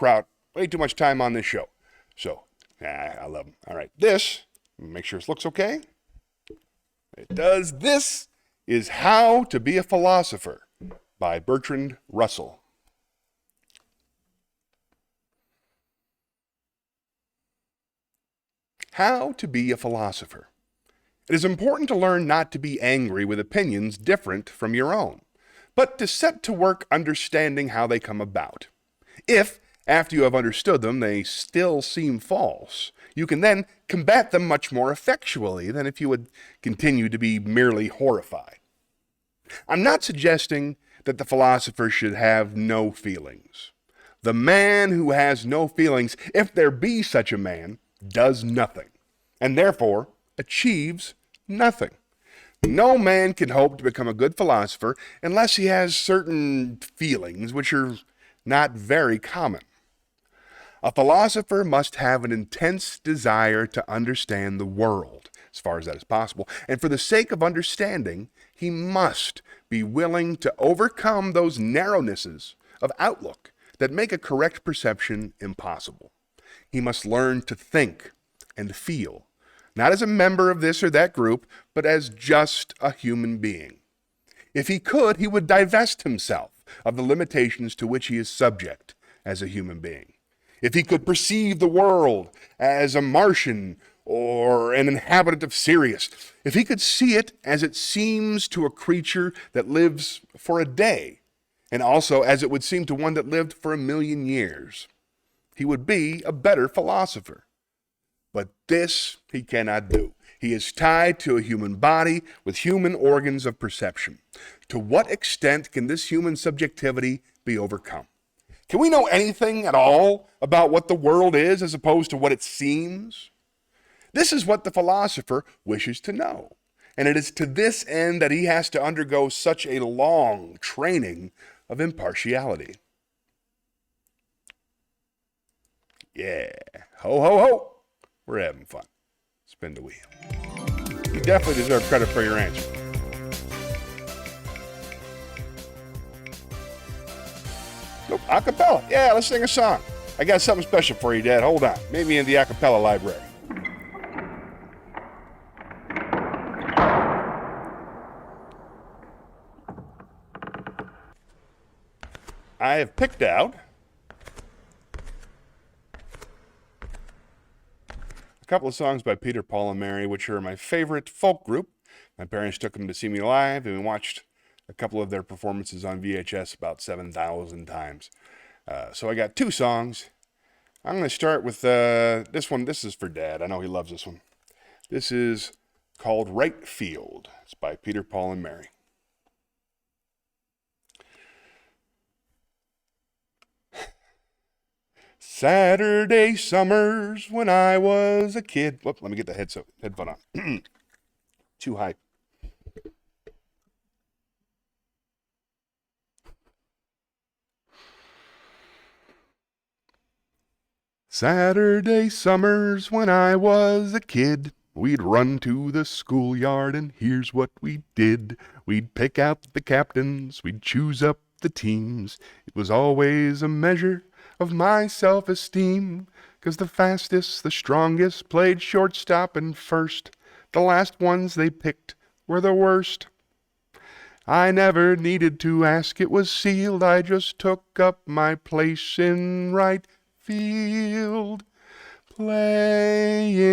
time on this show. So, I love him. All right. This, make sure this looks okay. It does. This is How to Be a Philosopher by Bertrand Russell. How to be a philosopher. It is important to learn not to be angry with opinions different from your own, but to set to work understanding how they come about. If, after you have understood them, they still seem false, you can then combat them much more effectually than if you would continue to be merely horrified. I'm not suggesting that the philosopher should have no feelings. The man who has no feelings, if there be such a man, does nothing, and therefore achieves nothing. No man can hope to become a good philosopher unless he has certain feelings which are not very common. A philosopher must have an intense desire to understand the world, as far as that is possible, and for the sake of understanding, he must be willing to overcome those narrownesses of outlook that make a correct perception impossible. He must learn to think and feel, not as a member of this or that group, but as just a human being. If he could, he would divest himself of the limitations to which he is subject as a human being. If he could perceive the world as a Martian or an inhabitant of Sirius, if he could see it as it seems to a creature that lives for a day, and also as it would seem to one that lived for 1,000,000 years, he would be a better philosopher. But this he cannot do. He is tied to a human body with human organs of perception. To what extent can this human subjectivity be overcome? Can we know anything at all about what the world is as opposed to what it seems? This is what the philosopher wishes to know. And it is to this end that he has to undergo such a long training of impartiality. Yeah, ho, ho, ho. We're having fun. Spin the wheel. You definitely deserve credit for your answer. Nope, acapella. Yeah, let's sing a song. I got something special for you, Dad. Hold on. Meet me in the acapella library. I have picked out a couple of songs by Peter, Paul, and Mary, which are my favorite folk group. My parents took them to see me live, and we watched a couple of their performances on VHS about 7,000 times. So I got two songs. I'm going to start with this one. This is for Dad. I know he loves this one. This is called Right Field. It's by Peter, Paul, and Mary. Saturday summers when I was a kid. Whoop, let me get the headphone on. Too high. Saturday summers when I was a kid, we'd run to the schoolyard and here's what we did. We'd pick out the captains, we'd choose up the teams. It was always a measure of my self-esteem, 'cause the fastest, the strongest played shortstop and first. The last ones they picked were the worst. I never needed to ask, it was sealed. I just took up my place in right field, playing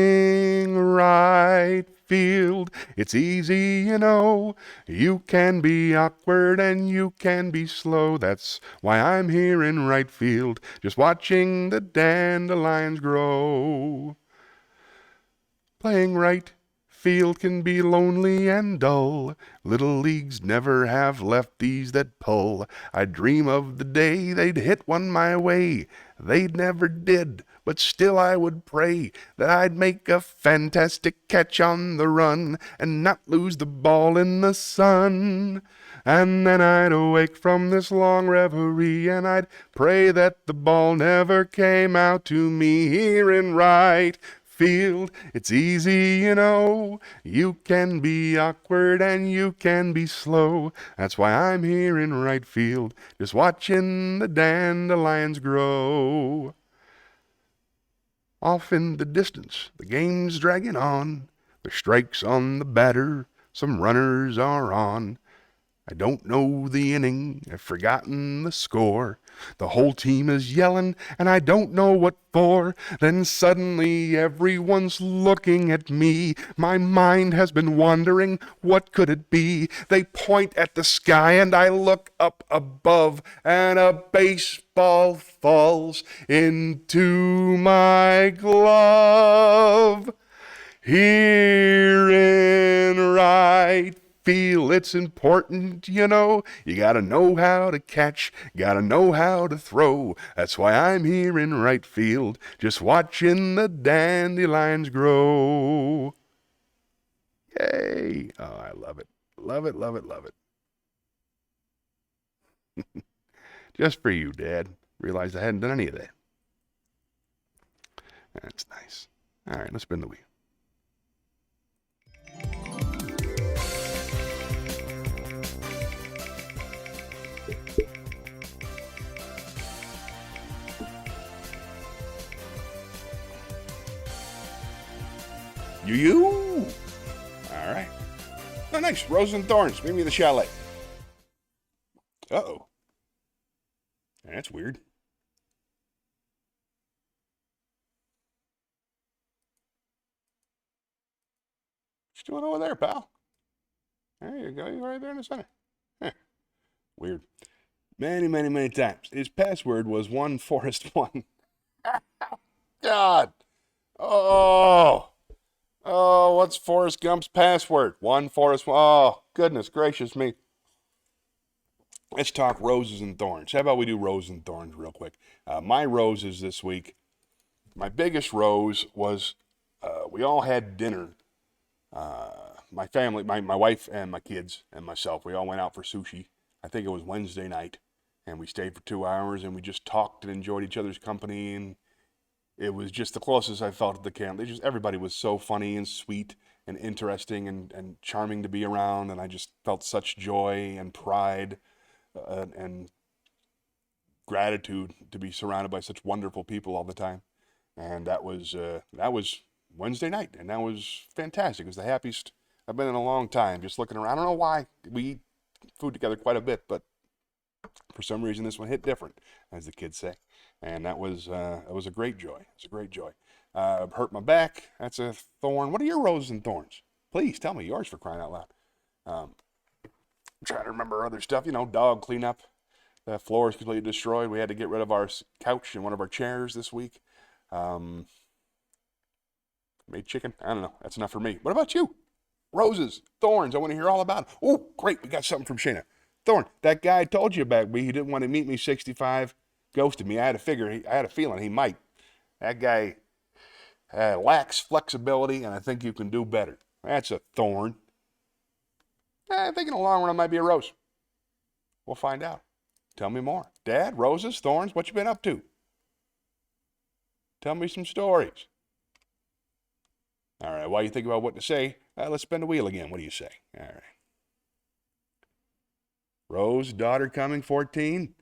right field. It's easy, you know. You can be awkward and you can be slow. That's why I'm here in right field, just watching the dandelions grow. Playing right field can be lonely and dull. Little leagues never have lefties that pull. I dream of the day they'd hit one my way. They never did, but still I would pray that I'd make a fantastic catch on the run and not lose the ball in the sun. And then I'd awake from this long reverie and I'd pray that the ball never came out to me here in right field. It's easy, you know. You can be awkward and you can be slow. That's why I'm here in right field, just watching the dandelions grow. Off in the distance, the game's dragging on. The strike's on the batter, some runners are on. I don't know the inning, I've forgotten the score. The whole team is yelling, and I don't know what for. Then suddenly everyone's looking at me. My mind has been wandering, what could it be? They point at the sky, and I look up above, and a baseball falls into my glove. Here in right field, it's important, you know. You gotta know how to catch, gotta know how to throw. That's why I'm here in right field, just watching the dandelions grow. Yay! Oh, I love it. Love it, love it, love it. Just for you, Dad. Realized I hadn't done any of that. That's nice. All right, let's spin the wheel. You. All right. Oh, nice. Roses and Thorns. Meet me at the chalet. Uh-oh. That's weird. What you doing over there, pal? There you go. You're right there in the center. Huh. Weird. Many, many, many times. His password was 1Forest1. God. Oh. Oh, what's Forrest Gump's password? 1Forest1. Oh, goodness gracious me. Let's talk roses and thorns. How about we do roses and thorns real quick? My roses this week. My biggest rose was we all had dinner. My family, my wife and my kids and myself, we all went out for sushi. I think it was Wednesday night. And we stayed for 2 hours and we just talked and enjoyed each other's company. And it was just the closest I felt to the camp. Everybody was so funny and sweet and interesting and charming to be around. And I just felt such joy and pride and gratitude to be surrounded by such wonderful people all the time. And that was Wednesday night, and that was fantastic. It was the happiest I've been in a long time. Just looking around, I don't know why we eat food together quite a bit, but for some reason this one hit different, as the kids say. And that was a great joy. It's a great joy. Hurt my back. That's a thorn. What are your roses and thorns? Please tell me yours, for crying out loud. I'm trying to remember other stuff. Dog cleanup. The floor is completely destroyed. We had to get rid of our couch and one of our chairs this week. Made chicken. I don't know. That's enough for me. What about you? Roses, thorns. I want to hear all about it. Oh, great. We got something from Shayna. Thorn. That guy I told you about. He didn't want to meet me 65. Ghosted me. I had a feeling he might. That guy lacks flexibility, and I think you can do better. That's a thorn. I think in the long run it might be a rose. We'll find out. Tell me more. Dad, roses, thorns, what you been up to? Tell me some stories. All right, while you think about what to say, let's spin the wheel again. What do you say? All right. Rose, daughter coming, 14.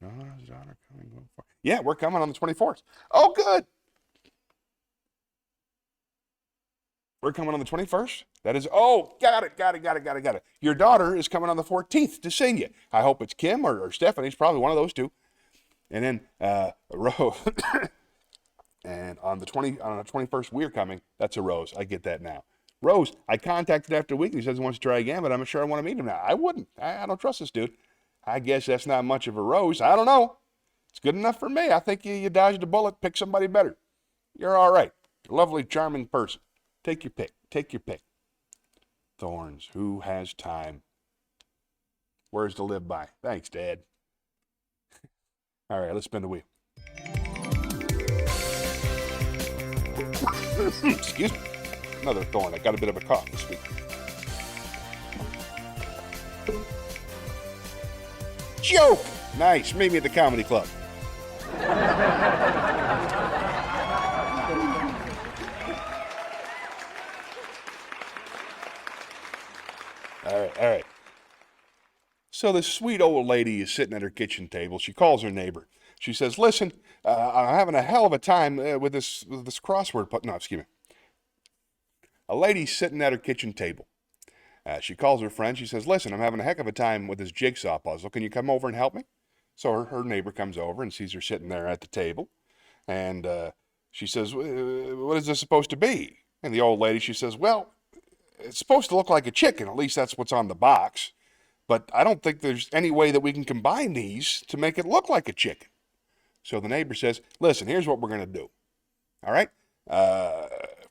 Rose, daughter coming, 14. Yeah, we're coming on the 24th. Oh, good. We're coming on the 21st. That is, got it. Your daughter is coming on the 14th to sing you. I hope it's Kim or Stephanie. It's probably one of those two. And then Rose. And on the 21st, we're coming. That's a Rose. I get that now. Rose, I contacted after a week. He says he wants to try again, but I'm not sure I want to meet him now. I wouldn't. I don't trust this dude. I guess that's not much of a Rose. I don't know. It's good enough for me. I think you dodged a bullet. Pick somebody better. You're all right. You're a lovely, charming person. Take your pick. Take your pick. Thorns. Who has time? Words to live by. Thanks, Dad. All right, let's spin the wheel. Excuse me. Another thorn. I got a bit of a cough this week. Joke! Nice. Meet me at the comedy club. All right. So this sweet old lady is sitting at her kitchen table. She calls her neighbor. She says, listen, I'm having a hell of a time with this crossword. No, excuse me. A lady's sitting at her kitchen table. She calls her friend. She says, listen, I'm having a heck of a time with this jigsaw puzzle. Can you come over and help me? So her neighbor comes over and sees her sitting there at the table. And she says, what is this supposed to be? And the old lady, she says, well, it's supposed to look like a chicken. At least that's what's on the box. But I don't think there's any way that we can combine these to make it look like a chicken. So the neighbor says, listen, here's what we're going to do. All right?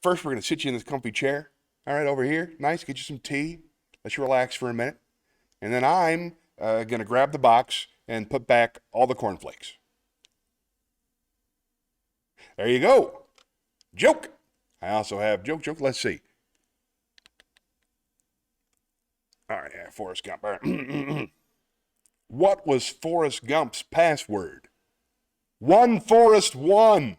First, we're going to sit you in this comfy chair. All right, over here. Nice. Get you some tea. Let you relax for a minute. And then I'm going to grab the box and put back all the cornflakes. There you go. Joke. I also have joke. Let's see. All right, Forrest Gump. All right. What was Forrest Gump's password? 1Forest1.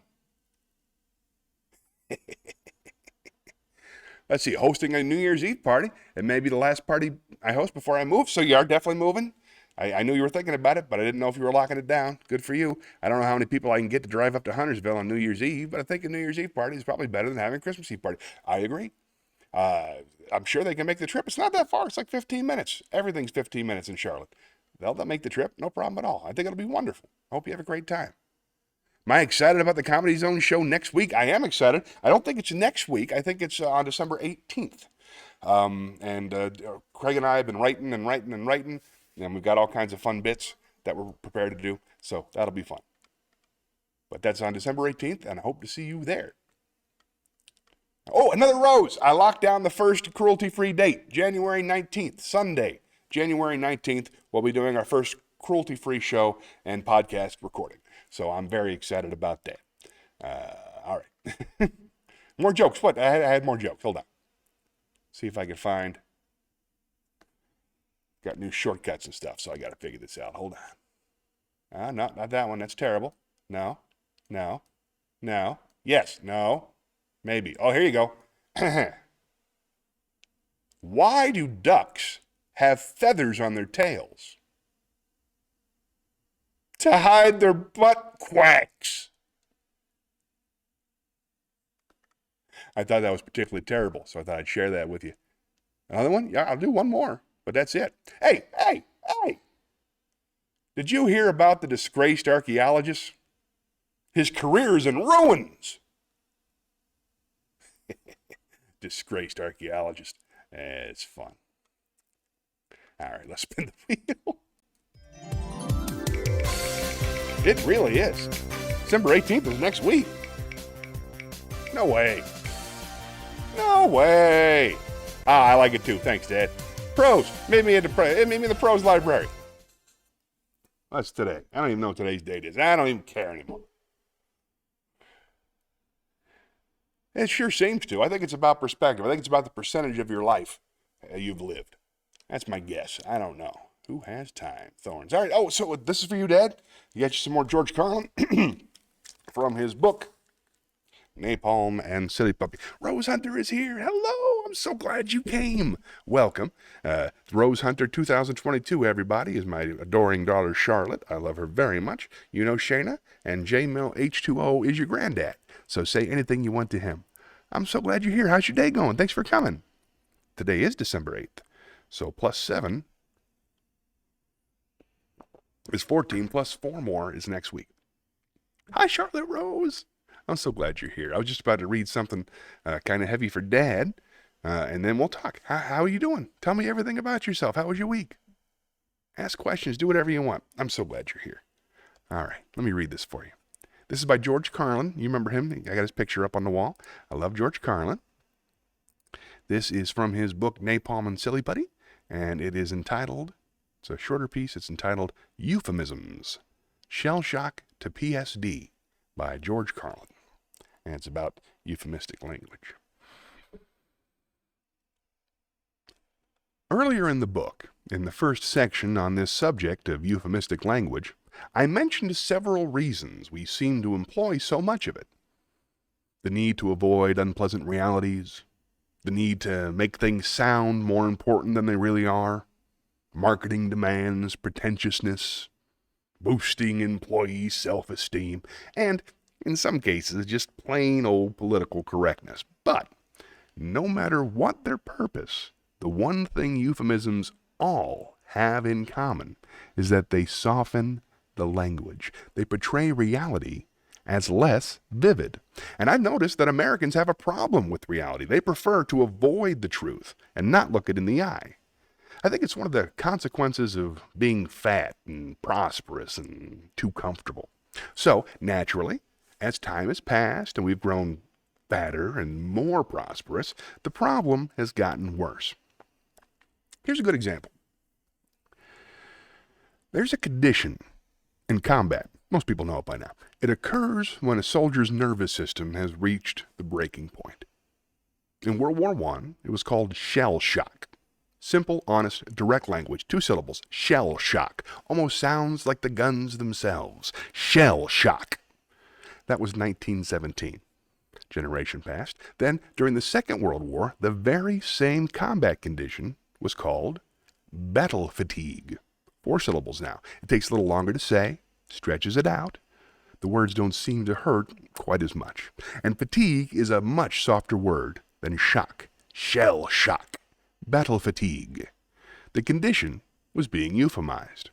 Let's see, hosting a New Year's Eve party. It may be the last party I host before I move, so you are definitely moving. I knew you were thinking about it, but I didn't know if you were locking it down. Good for you. I don't know how many people I can get to drive up to Huntersville on New Year's Eve, but I think a New Year's Eve party is probably better than having a Christmas Eve party. I agree. I'm sure they can make the trip. It's not that far. It's like 15 minutes. Everything's 15 minutes in Charlotte. they'll make the trip. No problem at all. I think it'll be wonderful. I hope you have a great time. Am I excited about the Comedy Zone show next week? I am excited. I don't think it's next week. I think it's on December 18th. Craig and I have been writing, and we've got all kinds of fun bits that we're prepared to do, so that'll be fun. But that's on December 18th, and I hope to see you there. Oh, another rose! I locked down the first cruelty-free date, January 19th, Sunday, January 19th. We'll be doing our first cruelty-free show and podcast recording. So I'm very excited about that. All right. More jokes. What? I had more jokes. Hold on. See if I can find. Got new shortcuts and stuff, so I got to figure this out. Hold on. Not that one. That's terrible. No. Yes. No. Maybe. Oh, here you go. Why do ducks have feathers on their tails? To hide their butt quacks. I thought that was particularly terrible, so I thought I'd share that with you. Another one? Yeah, I'll do one more, but that's it. Hey! Did you hear about the disgraced archaeologist? His career is in ruins. Disgraced archaeologist. It's fun. All right, let's spin the wheel. It really is. December 18th is next week. No way. I like it too. Thanks, Dad. Pros. Meet me in the pros library. What's today? I don't even know what today's date is. I don't even care anymore. It sure seems to. I think it's about perspective. I think it's about the percentage of your life you've lived. That's my guess. I don't know. Who has time? Thorns. All right. Oh, so this is for you, Dad. You got you some more George Carlin from his book, Napalm and Silly Puppy. Rose Hunter is here. Hello. I'm so glad you came. Welcome. Rose Hunter 2022, everybody, is my adoring daughter, Charlotte. I love her very much. You know Shayna, and J-Mill H2O is your granddad. So say anything you want to him. I'm so glad you're here. How's your day going? Thanks for coming. Today is December 8th. So plus 7 is 14, plus 4 more is next week. Hi, Charlotte Rose. I'm so glad you're here. I was just about to read something kind of heavy for Dad, and then we'll talk. How are you doing? Tell me everything about yourself. How was your week? Ask questions. Do whatever you want. I'm so glad you're here. All right, let me read this for you. This is by George Carlin. You remember him? I got his picture up on the wall. I love George Carlin. This is from his book, Napalm and Silly Putty, and it is entitled, it's a shorter piece, it's entitled Euphemisms, Shell Shock to PSD by George Carlin. And it's about euphemistic language. Earlier in the book, in the first section on this subject of euphemistic language, I mentioned several reasons we seem to employ so much of it. The need to avoid unpleasant realities, the need to make things sound more important than they really are, marketing demands, pretentiousness, boosting employee self-esteem, and, in some cases, just plain old political correctness. But, no matter what their purpose, the one thing euphemisms all have in common is that they soften the language. They portray reality as less vivid. And I've noticed that Americans have a problem with reality. They prefer to avoid the truth and not look it in the eye. I think it's one of the consequences of being fat and prosperous and too comfortable. So, naturally, as time has passed and we've grown fatter and more prosperous, the problem has gotten worse. Here's a good example. There's a condition in combat. Most people know it by now. It occurs when a soldier's nervous system has reached the breaking point. In World War I, it was called shell shock. Simple, honest, direct language, 2 syllables. Shell shock. Almost sounds like the guns themselves. Shell shock. That was 1917. Generation passed. Then, during the Second World War, the very same combat condition was called battle fatigue. 4 syllables now. It takes a little longer to say, stretches it out. The words don't seem to hurt quite as much. And fatigue is a much softer word than shock. Shell shock. Battle fatigue. The condition was being euphemized.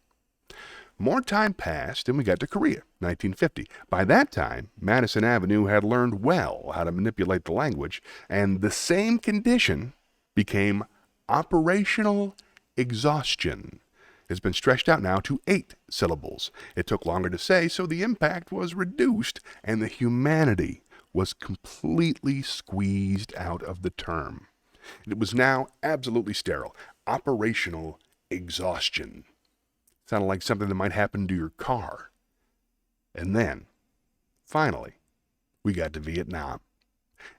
More time passed and we got to Korea, 1950. By that time, Madison Avenue had learned well how to manipulate the language, and the same condition became operational exhaustion. It's been stretched out now to 8 syllables. It took longer to say, so the impact was reduced, and the humanity was completely squeezed out of the term. It was now absolutely sterile. Operational exhaustion. Sounded like something that might happen to your car. And then, finally, we got to Vietnam.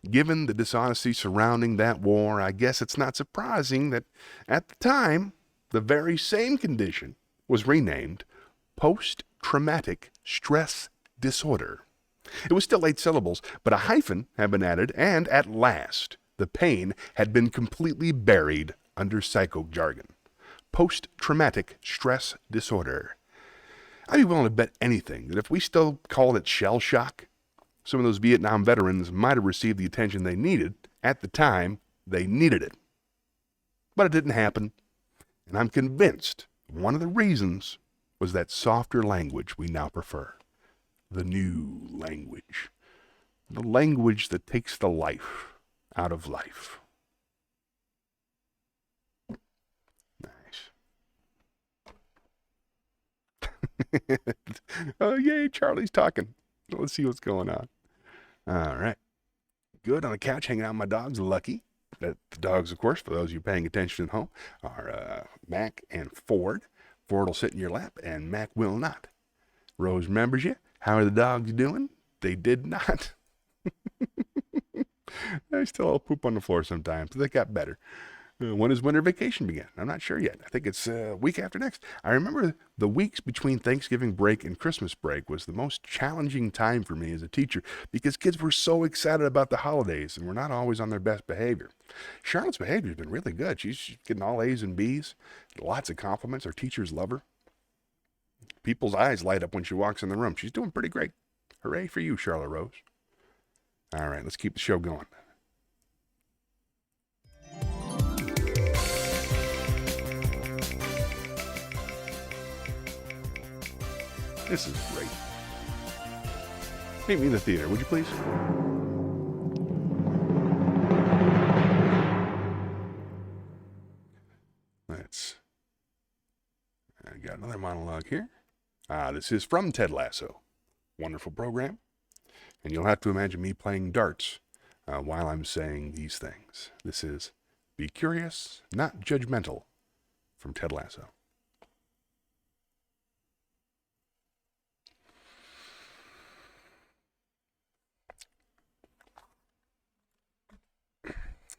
Given the dishonesty surrounding that war, I guess it's not surprising that at the time, the very same condition was renamed post-traumatic stress disorder. It was still 8 syllables, but a hyphen had been added, and at last, the pain had been completely buried under psycho jargon. Post-traumatic stress disorder. I'd be willing to bet anything that if we still called it shell shock, some of those Vietnam veterans might have received the attention they needed at the time they needed it. But it didn't happen, and I'm convinced one of the reasons was that softer language we now prefer. The new language. The language that takes the life out of life. Oh, yay, Charlie's talking. Let's see what's going on. All right. Good on the couch, hanging out with my dogs, Lucky. The dogs, of course, for those of you paying attention at home, are Mac and Ford. Ford will sit in your lap, and Mac will not. Rose remembers you. How are the dogs doing? They did not. They still all poop on the floor sometimes. They got better. When does winter vacation begin? I'm not sure yet. I think it's a week after next. I remember the weeks between Thanksgiving break and Christmas break was the most challenging time for me as a teacher because kids were so excited about the holidays and were not always on their best behavior. Charlotte's behavior has been really good. She's getting all A's and B's, lots of compliments. Our teachers love her. People's eyes light up when she walks in the room. She's doing pretty great. Hooray for you, Charlotte Rose. All right, let's keep the show going. This is great. Meet me in the theater, would you please? I got another monologue here. This is from Ted Lasso. Wonderful program. And you'll have to imagine me playing darts while I'm saying these things. This is Be Curious, Not Judgemental from Ted Lasso.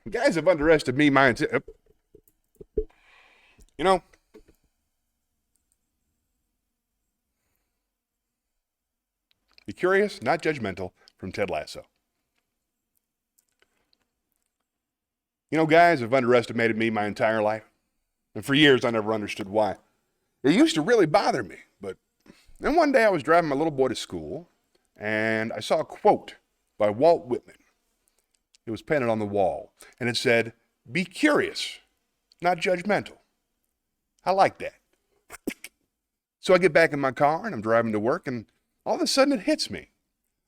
Guys have underestimated my Be Curious, Not Judgemental from Ted Lasso. Guys have underestimated me my entire life. And for years, I never understood why. It used to really bother me. But then one day I was driving my little boy to school, and I saw a quote by Walt Whitman. It was painted on the wall, and it said, "Be curious, not judgmental." I like that. So I get back in my car, and I'm driving to work, and all of a sudden it hits me.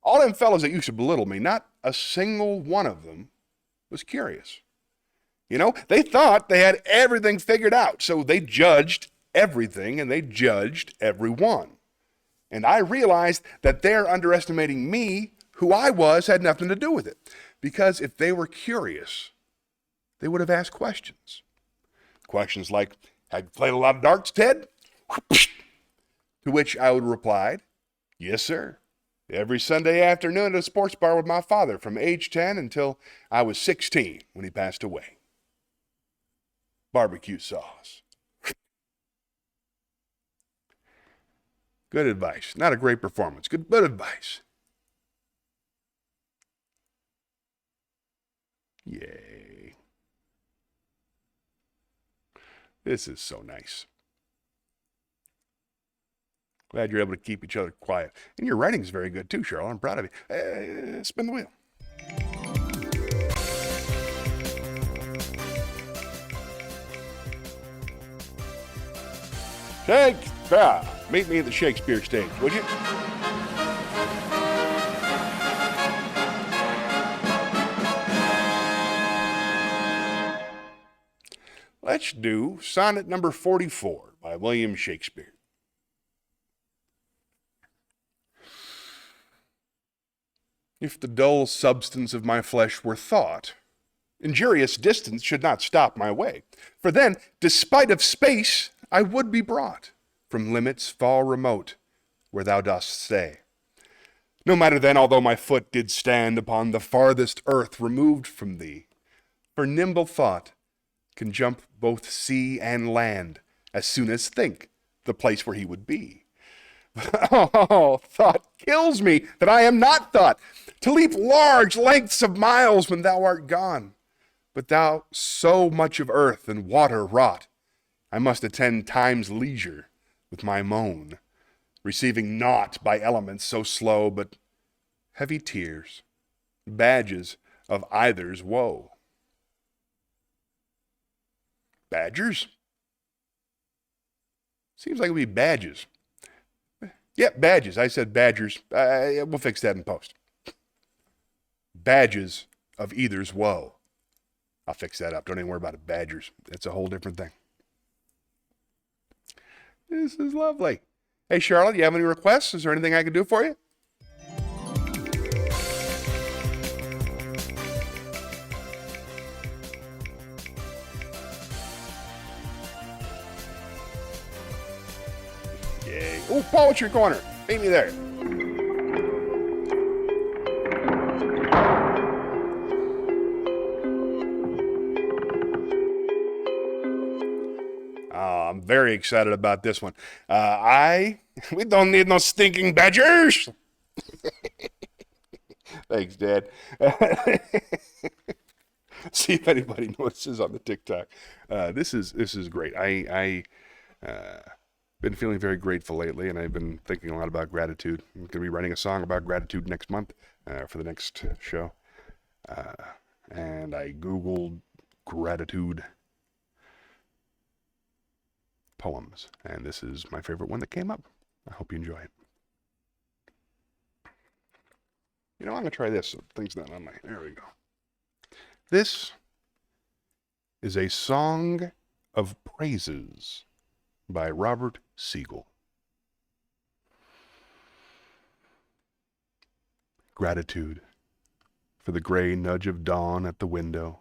All them fellas that used to belittle me, not a single one of them was curious. They thought they had everything figured out, so they judged everything, and they judged everyone. And I realized that their underestimating me, who I was, had nothing to do with it. Because if they were curious, they would have asked questions. Questions like, "Have you played a lot of darts, Ted?" To which I would have replied, "Yes, sir. Every Sunday afternoon at a sports bar with my father from age 10 until I was 16 when he passed away. Barbecue sauce." Good advice. Not a great performance. Good advice. Yay. This is so nice. Glad you're able to keep each other quiet. And your writing is very good too, Cheryl. I'm proud of you. Spin the wheel. Shakespeare, Meet me at the Shakespeare stage, would you? Let's do Sonnet number 44 by William Shakespeare. If the dull substance of my flesh were thought, injurious distance should not stop my way. For then, despite of space, I would be brought from limits far remote, where thou dost stay. No matter then, although my foot did stand upon the farthest earth removed from thee, for nimble thought can jump both sea and land as soon as think the place where he would be. Oh, thought kills me that I am not thought, to leap large lengths of miles when thou art gone. But thou so much of earth and water wrought, I must attend time's leisure with my moan, receiving naught by elements so slow, but heavy tears, badges of either's woe. Badgers? Seems like it would be badges. Yep, badges. I said badgers. We'll fix that in post. Badges of either's woe. I'll fix that up. Don't even worry about it. Badgers. That's a whole different thing. This is lovely. Hey, Charlotte, you have any requests? Is there anything I can do for you? Yay. Oh, Poetry Corner. Meet me there. I'm very excited about this one. We don't need no stinking badgers. Thanks, Dad. See if anybody notices on the TikTok. This is great. I been feeling very grateful lately, and I've been thinking a lot about gratitude. I'm going to be writing a song about gratitude next month for the next show. And I Googled gratitude poems, and this is my favorite one that came up. I hope you enjoy it. You know, I'm going to try this. So thing's not on my... There we go. This is a song of praises by Robert Siegel. Gratitude for the gray nudge of dawn at the window,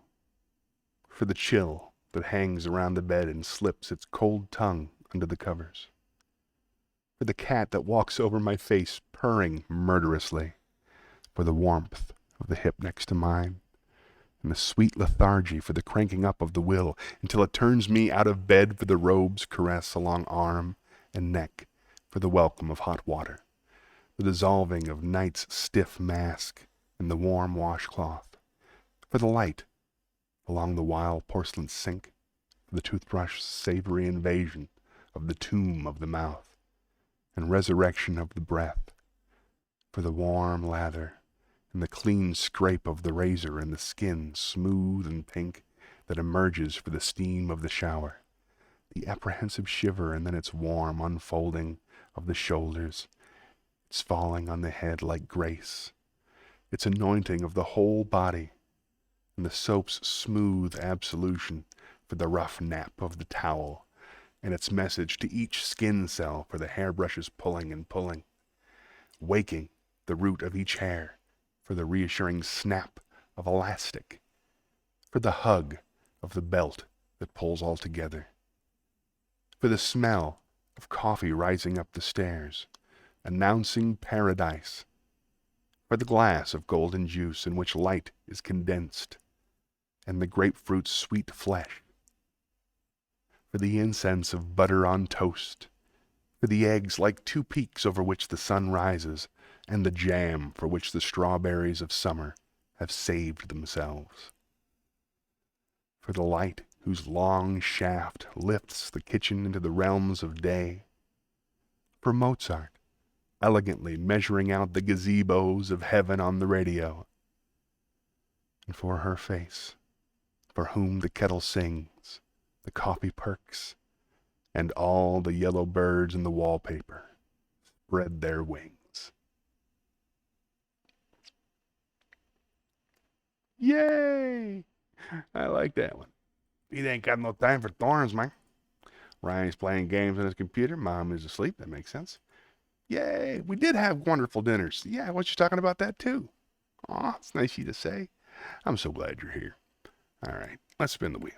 for the chill that hangs around the bed and slips its cold tongue under the covers, for the cat that walks over my face purring murderously, for the warmth of the hip next to mine, and the sweet lethargy for the cranking up of the will until it turns me out of bed, for the robe's caress along arm and neck, for the welcome of hot water, the dissolving of night's stiff mask in the warm washcloth, for the light along the wild porcelain sink, for the toothbrush's savory invasion of the tomb of the mouth and resurrection of the breath, for the warm lather and the clean scrape of the razor and the skin smooth and pink that emerges for the steam of the shower, the apprehensive shiver and then its warm unfolding of the shoulders, its falling on the head like grace, its anointing of the whole body, and the soap's smooth absolution for the rough nap of the towel, and its message to each skin cell for the hairbrush's pulling and pulling, waking the root of each hair for the reassuring snap of elastic, for the hug of the belt that pulls all together, for the smell of coffee rising up the stairs, announcing paradise, for the glass of golden juice in which light is condensed, and the grapefruit's sweet flesh, for the incense of butter on toast, for the eggs like two peaks over which the sun rises, and the jam for which the strawberries of summer have saved themselves, for the light whose long shaft lifts the kitchen into the realms of day, for Mozart elegantly measuring out the gazebos of heaven on the radio, and for her face, for whom the kettle sings, the coffee perks, and all the yellow birds in the wallpaper spread their wings. Yay! I like that one. He ain't got no time for thorns, man. Ryan's playing games on his computer. Mom is asleep. That makes sense. Yay! We did have wonderful dinners. Yeah, I was just talking about that too. Aw, it's nice of you to say. I'm so glad you're here. All right, let's spin the wheel.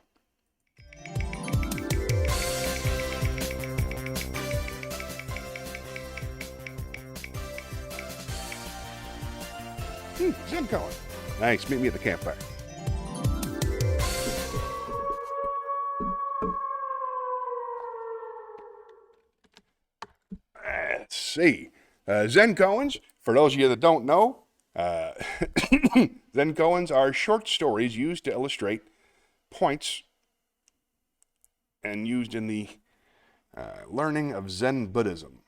Zen Koan. Thanks. Meet me at the campfire. Let's see. Zen Koans, for those of you that don't know, Zen Koans are short stories used to illustrate points and used in the learning of Zen Buddhism.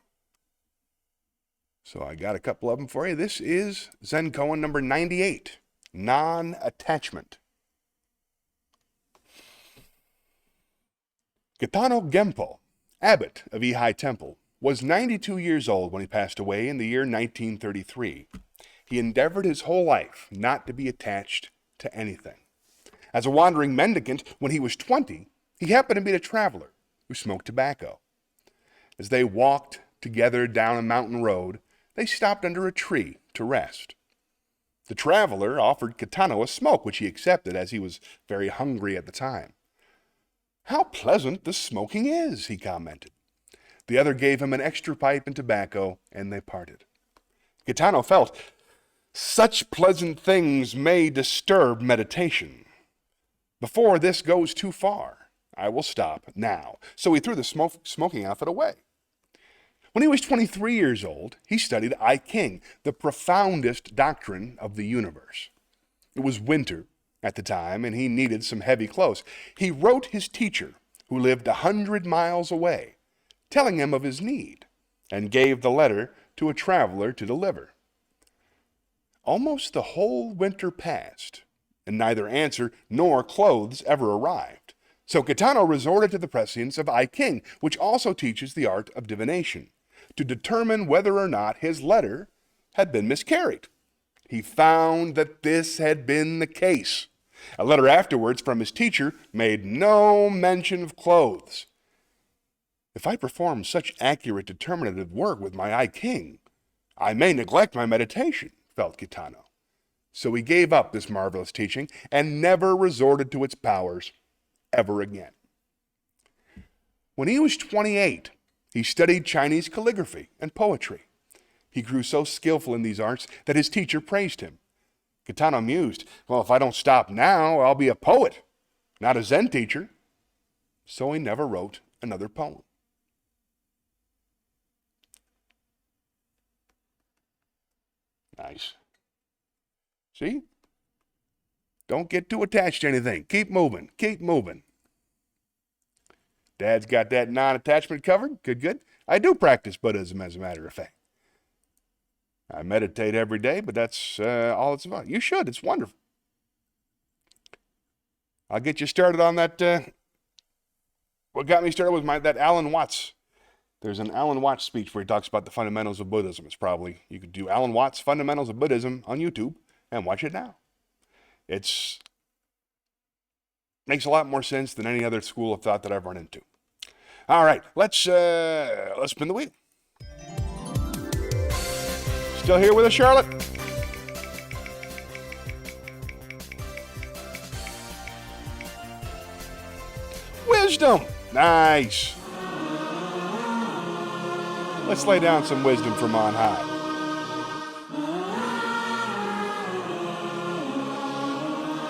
So I got a couple of them for you. This is Zen Koan number 98, Non-Attachment. Gitano Genpo, abbot of Ihai Temple, was 92 years old when he passed away in the year 1933. He endeavored his whole life not to be attached to anything. As a wandering mendicant, when he was 20, he happened to meet a traveler who smoked tobacco. As they walked together down a mountain road, they stopped under a tree to rest. The traveler offered Kitano a smoke, which he accepted as he was very hungry at the time. "How pleasant the smoking is," he commented. The other gave him an extra pipe and tobacco, and they parted. Kitano felt, "Such pleasant things may disturb meditation. Before this goes too far, I will stop now." So he threw the smoking outfit away. When he was 23 years old, he studied I Ching, the profoundest doctrine of the universe. It was winter at the time, and he needed some heavy clothes. He wrote his teacher, who lived 100 miles away, telling him of his need, and gave the letter to a traveler to deliver. Almost the whole winter passed, and neither answer nor clothes ever arrived. So Kitano resorted to the prescience of I Ching, which also teaches the art of divination, to determine whether or not his letter had been miscarried. He found that this had been the case. A letter afterwards from his teacher made no mention of clothes. "If I perform such accurate determinative work with my I Ching, I may neglect my meditation," felt Kitano. So he gave up this marvelous teaching and never resorted to its powers ever again. When he was 28, he studied Chinese calligraphy and poetry. He grew so skillful in these arts that his teacher praised him. Kitano mused, "Well, if I don't stop now, I'll be a poet, not a Zen teacher." So he never wrote another poem. Nice. See? Don't get too attached to anything. Keep moving. Keep moving. Dad's got that non-attachment covered. Good, good. I do practice Buddhism, as a matter of fact. I meditate every day, but that's all it's about. You should. It's wonderful. I'll get you started on that. What got me started was that Alan Watts. There's an Alan Watts speech where he talks about the fundamentals of Buddhism. It's probably, you could do Alan Watts' Fundamentals of Buddhism on YouTube and watch it now. It's makes a lot more sense than any other school of thought that I've run into. All right, let's spin the wheel. Still here with us, Charlotte? Wisdom. Nice. Let's lay down some wisdom from on high.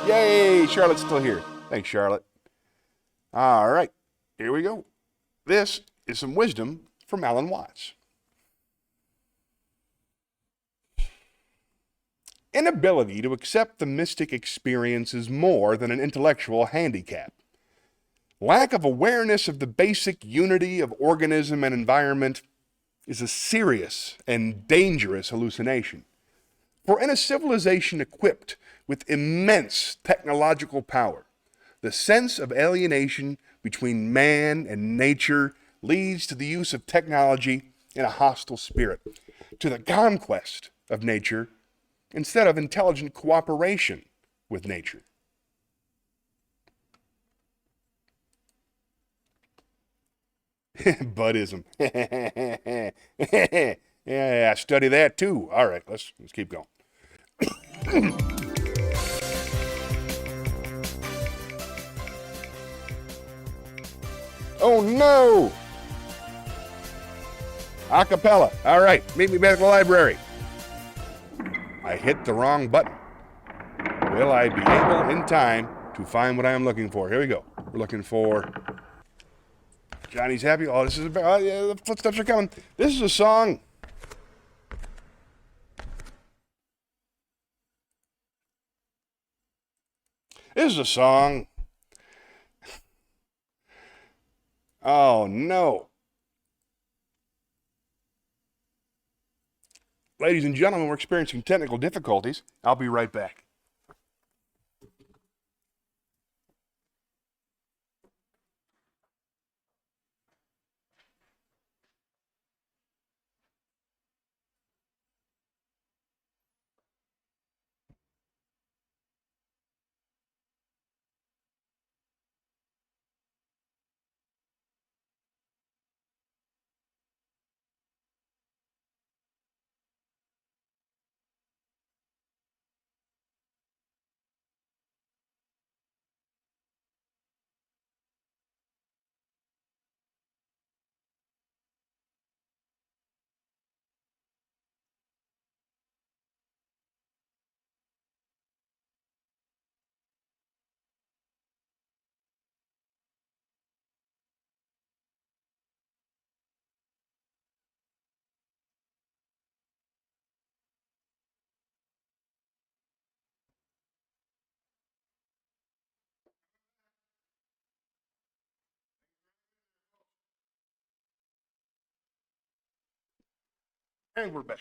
Yay, Charlotte's still here. Thanks, Charlotte. All right, here we go. This is some wisdom from Alan Watts. Inability to accept the mystic experience is more than an intellectual handicap. Lack of awareness of the basic unity of organism and environment is a serious and dangerous hallucination. For in a civilization equipped with immense technological power, the sense of alienation between man and nature leads to the use of technology in a hostile spirit, to the conquest of nature instead of intelligent cooperation with nature. Buddhism. Yeah, I study that too. All right, let's keep going. Oh no! Acapella. All right, meet me back at the library. I hit the wrong button. Will I be able in time to find what I am looking for? Here we go. We're looking for Johnny's Happy. Oh, this is yeah, the footsteps are coming. This is a song. This is a song. Oh no. Ladies and gentlemen, we're experiencing technical difficulties. I'll be right back. And we're back.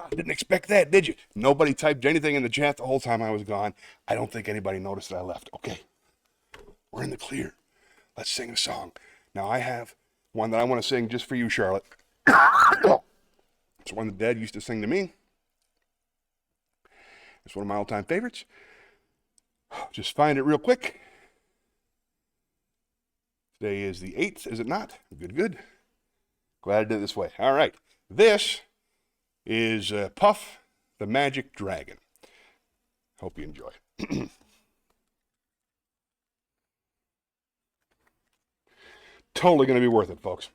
Didn't expect that, did you? Nobody typed anything in the chat the whole time I was gone. I don't think anybody noticed that I left. Okay, we're in the clear. Let's sing a song. Now I have one that I want to sing just for you, Charlotte. It's one the Dad used to sing to me. It's one of my all-time favorites. Just find it real quick. Today is the 8th, is it not? Good, good. Glad I did it this way. All right. This is Puff the Magic Dragon. Hope you enjoy it. Totally going to be worth it, folks.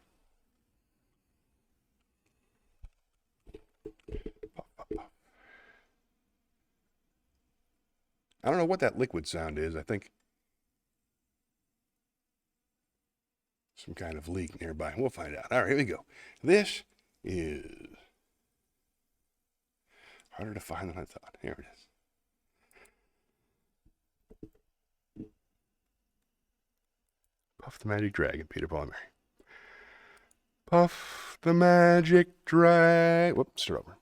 I don't know what that liquid sound is. I think some kind of leak nearby. We'll find out. All right, here we go. This is harder to find than I thought. Here it is. Puff the Magic Dragon, Peter, Paul, and Mary. Puff the Magic Dragon. Whoops, start over.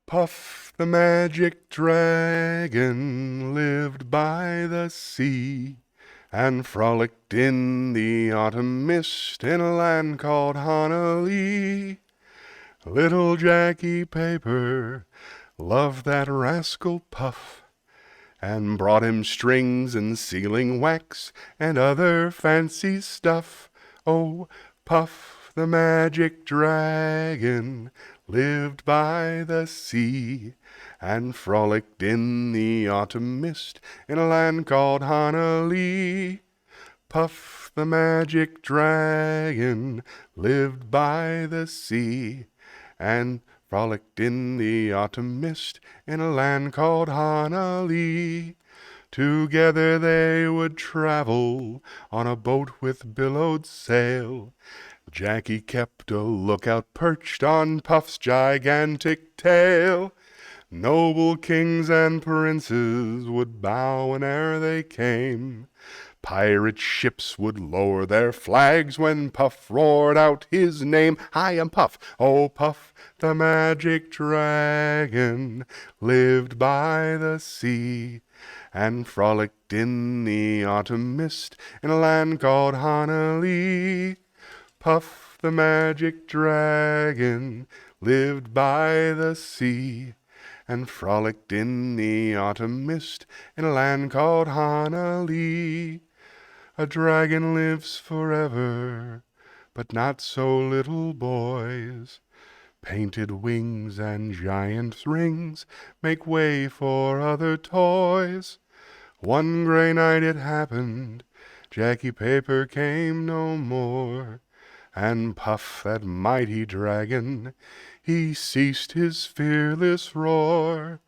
Puff the Magic Dragon lived by the sea and frolicked in the autumn mist in a land called Honolulu. Little Jackie Paper loved that rascal Puff and brought him strings and sealing wax and other fancy stuff. Oh, Puff the Magic Dragon lived by the sea and frolicked in the autumn mist in a land called Honolulu. Puff the Magic Dragon lived by the sea and frolicked in the autumn mist in a land called Honolulu. Together they would travel on a boat with billowed sail. Jackie kept a lookout perched on Puff's gigantic tail. Noble kings and princes would bow whene'er they came. Pirate ships would lower their flags when Puff roared out his name. I am Puff, oh Puff, the magic dragon, lived by the sea and frolicked in the autumn mist in a land called Honolulu. Puff, the magic dragon, lived by the sea and frolicked in the autumn mist in a land called Honolulu. A dragon lives forever, but not so little boys. Painted wings and giant's rings make way for other toys. One gray night it happened, Jackie Paper came no more, and Puff, that mighty dragon, he ceased his fearless roar.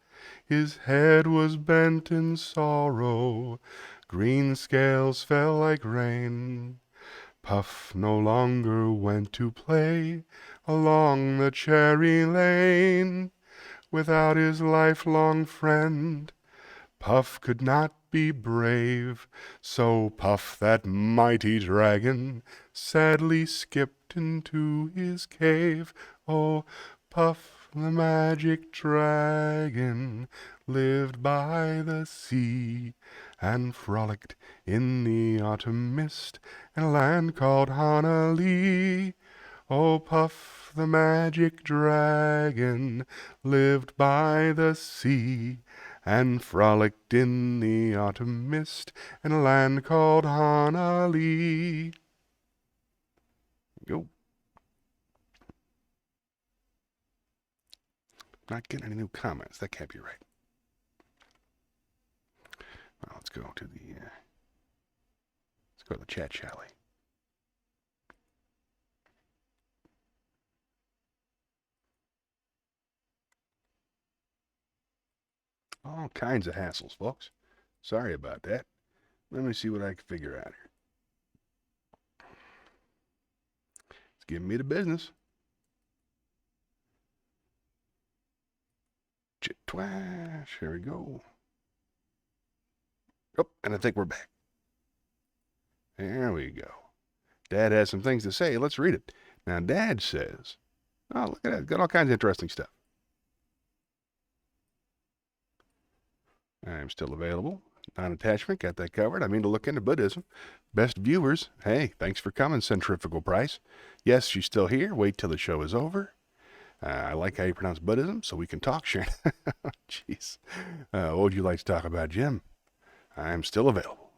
His head was bent in sorrow, green scales fell like rain. Puff no longer went to play along the cherry lane. Without his lifelong friend, Puff could not be brave. So Puff, that mighty dragon, sadly skipped into his cave. Oh, Puff, the magic dragon, lived by the sea and frolicked in the autumn mist in a land called Honolulu. Oh, Puff, the magic dragon, lived by the sea and frolicked in the autumn mist in a land called Honolulu. Go. Not getting any new comments. That can't be right. Well, let's go to the chat, shall we? All kinds of hassles, folks. Sorry about that. Let me see what I can figure out here. It's giving me the business. Chit-twash. Here we go. Oh, and I think we're back. There we go. Dad has some things to say. Let's read it. Now, Dad says, oh, look at that. Got all kinds of interesting stuff. I'm still available. Non-attachment, got that covered. I mean to look into Buddhism. Best viewers, hey, thanks for coming, Centrifugal Price. Yes, she's still here. Wait till the show is over. I like how you pronounce Buddhism, so we can talk, Shayna. Jeez. What would you like to talk about, Jim? I'm still available.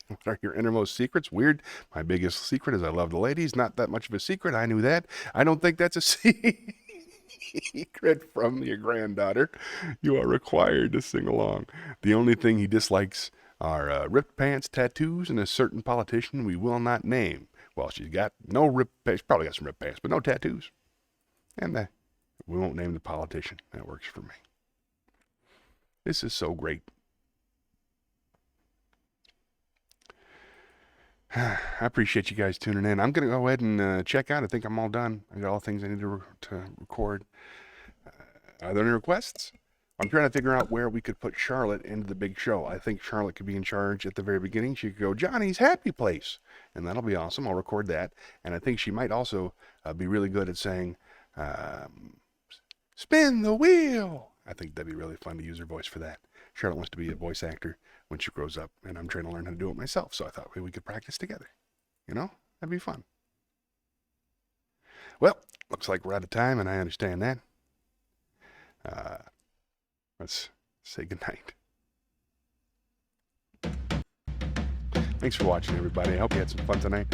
What are your innermost secrets? Weird. My biggest secret is I love the ladies. Not that much of a secret. I knew that. I don't think that's a secret from your granddaughter. You are required to sing along. The only thing he dislikes are ripped pants, tattoos, and a certain politician we will not name. Well, she's got no ripped pants. She's probably got some ripped pants, but no tattoos. And we won't name the politician. That works for me. This is so great. I appreciate you guys tuning in. I'm going to go ahead and check out. I think I'm all done. I got all the things I need to record. Are there any requests? I'm trying to figure out where we could put Charlotte into the big show. I think Charlotte could be in charge at the very beginning. She could go, Johnny's Happy Place. And that'll be awesome. I'll record that. And I think she might also be really good at saying, spin the wheel. I think that'd be really fun to use her voice for that. Charlotte wants to be a voice actor when she grows up, and I'm trying to learn how to do it myself, so I thought maybe we could practice together. You know? That'd be fun. Well, looks like we're out of time, and I understand that. Let's say goodnight. Thanks for watching, everybody. I hope you had some fun tonight.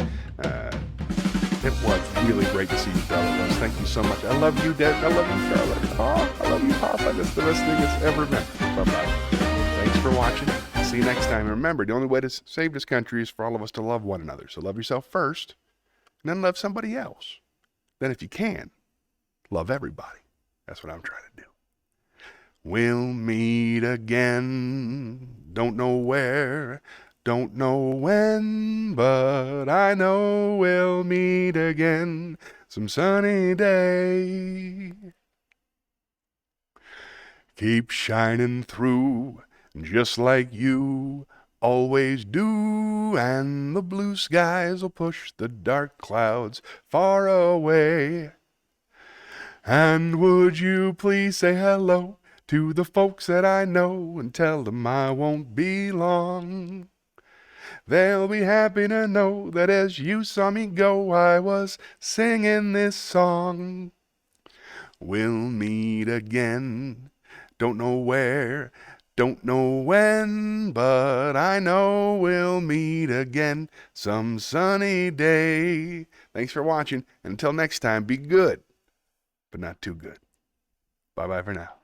It was really great to see you, Charlotte. Thank you so much. I love you, Dad. I love you, Charlotte. Oh, I love you, Papa. That's the best thing that's ever been. Bye-bye. Thanks for watching. See you next time. And remember, the only way to save this country is for all of us to love one another. So love yourself first, and then love somebody else. Then if you can, love everybody. That's what I'm trying to do. We'll meet again. Don't know where. Don't know when, but I know we'll meet again some sunny day. Keep shining through just like you always do, and the blue skies will push the dark clouds far away. And would you please say hello to the folks that I know and tell them I won't be long. They'll be happy to know that as you saw me go, I was singing this song. We'll meet again, don't know where, don't know when, but I know we'll meet again some sunny day. Thanks for watching. Until next time, be good, but not too good. Bye-bye for now.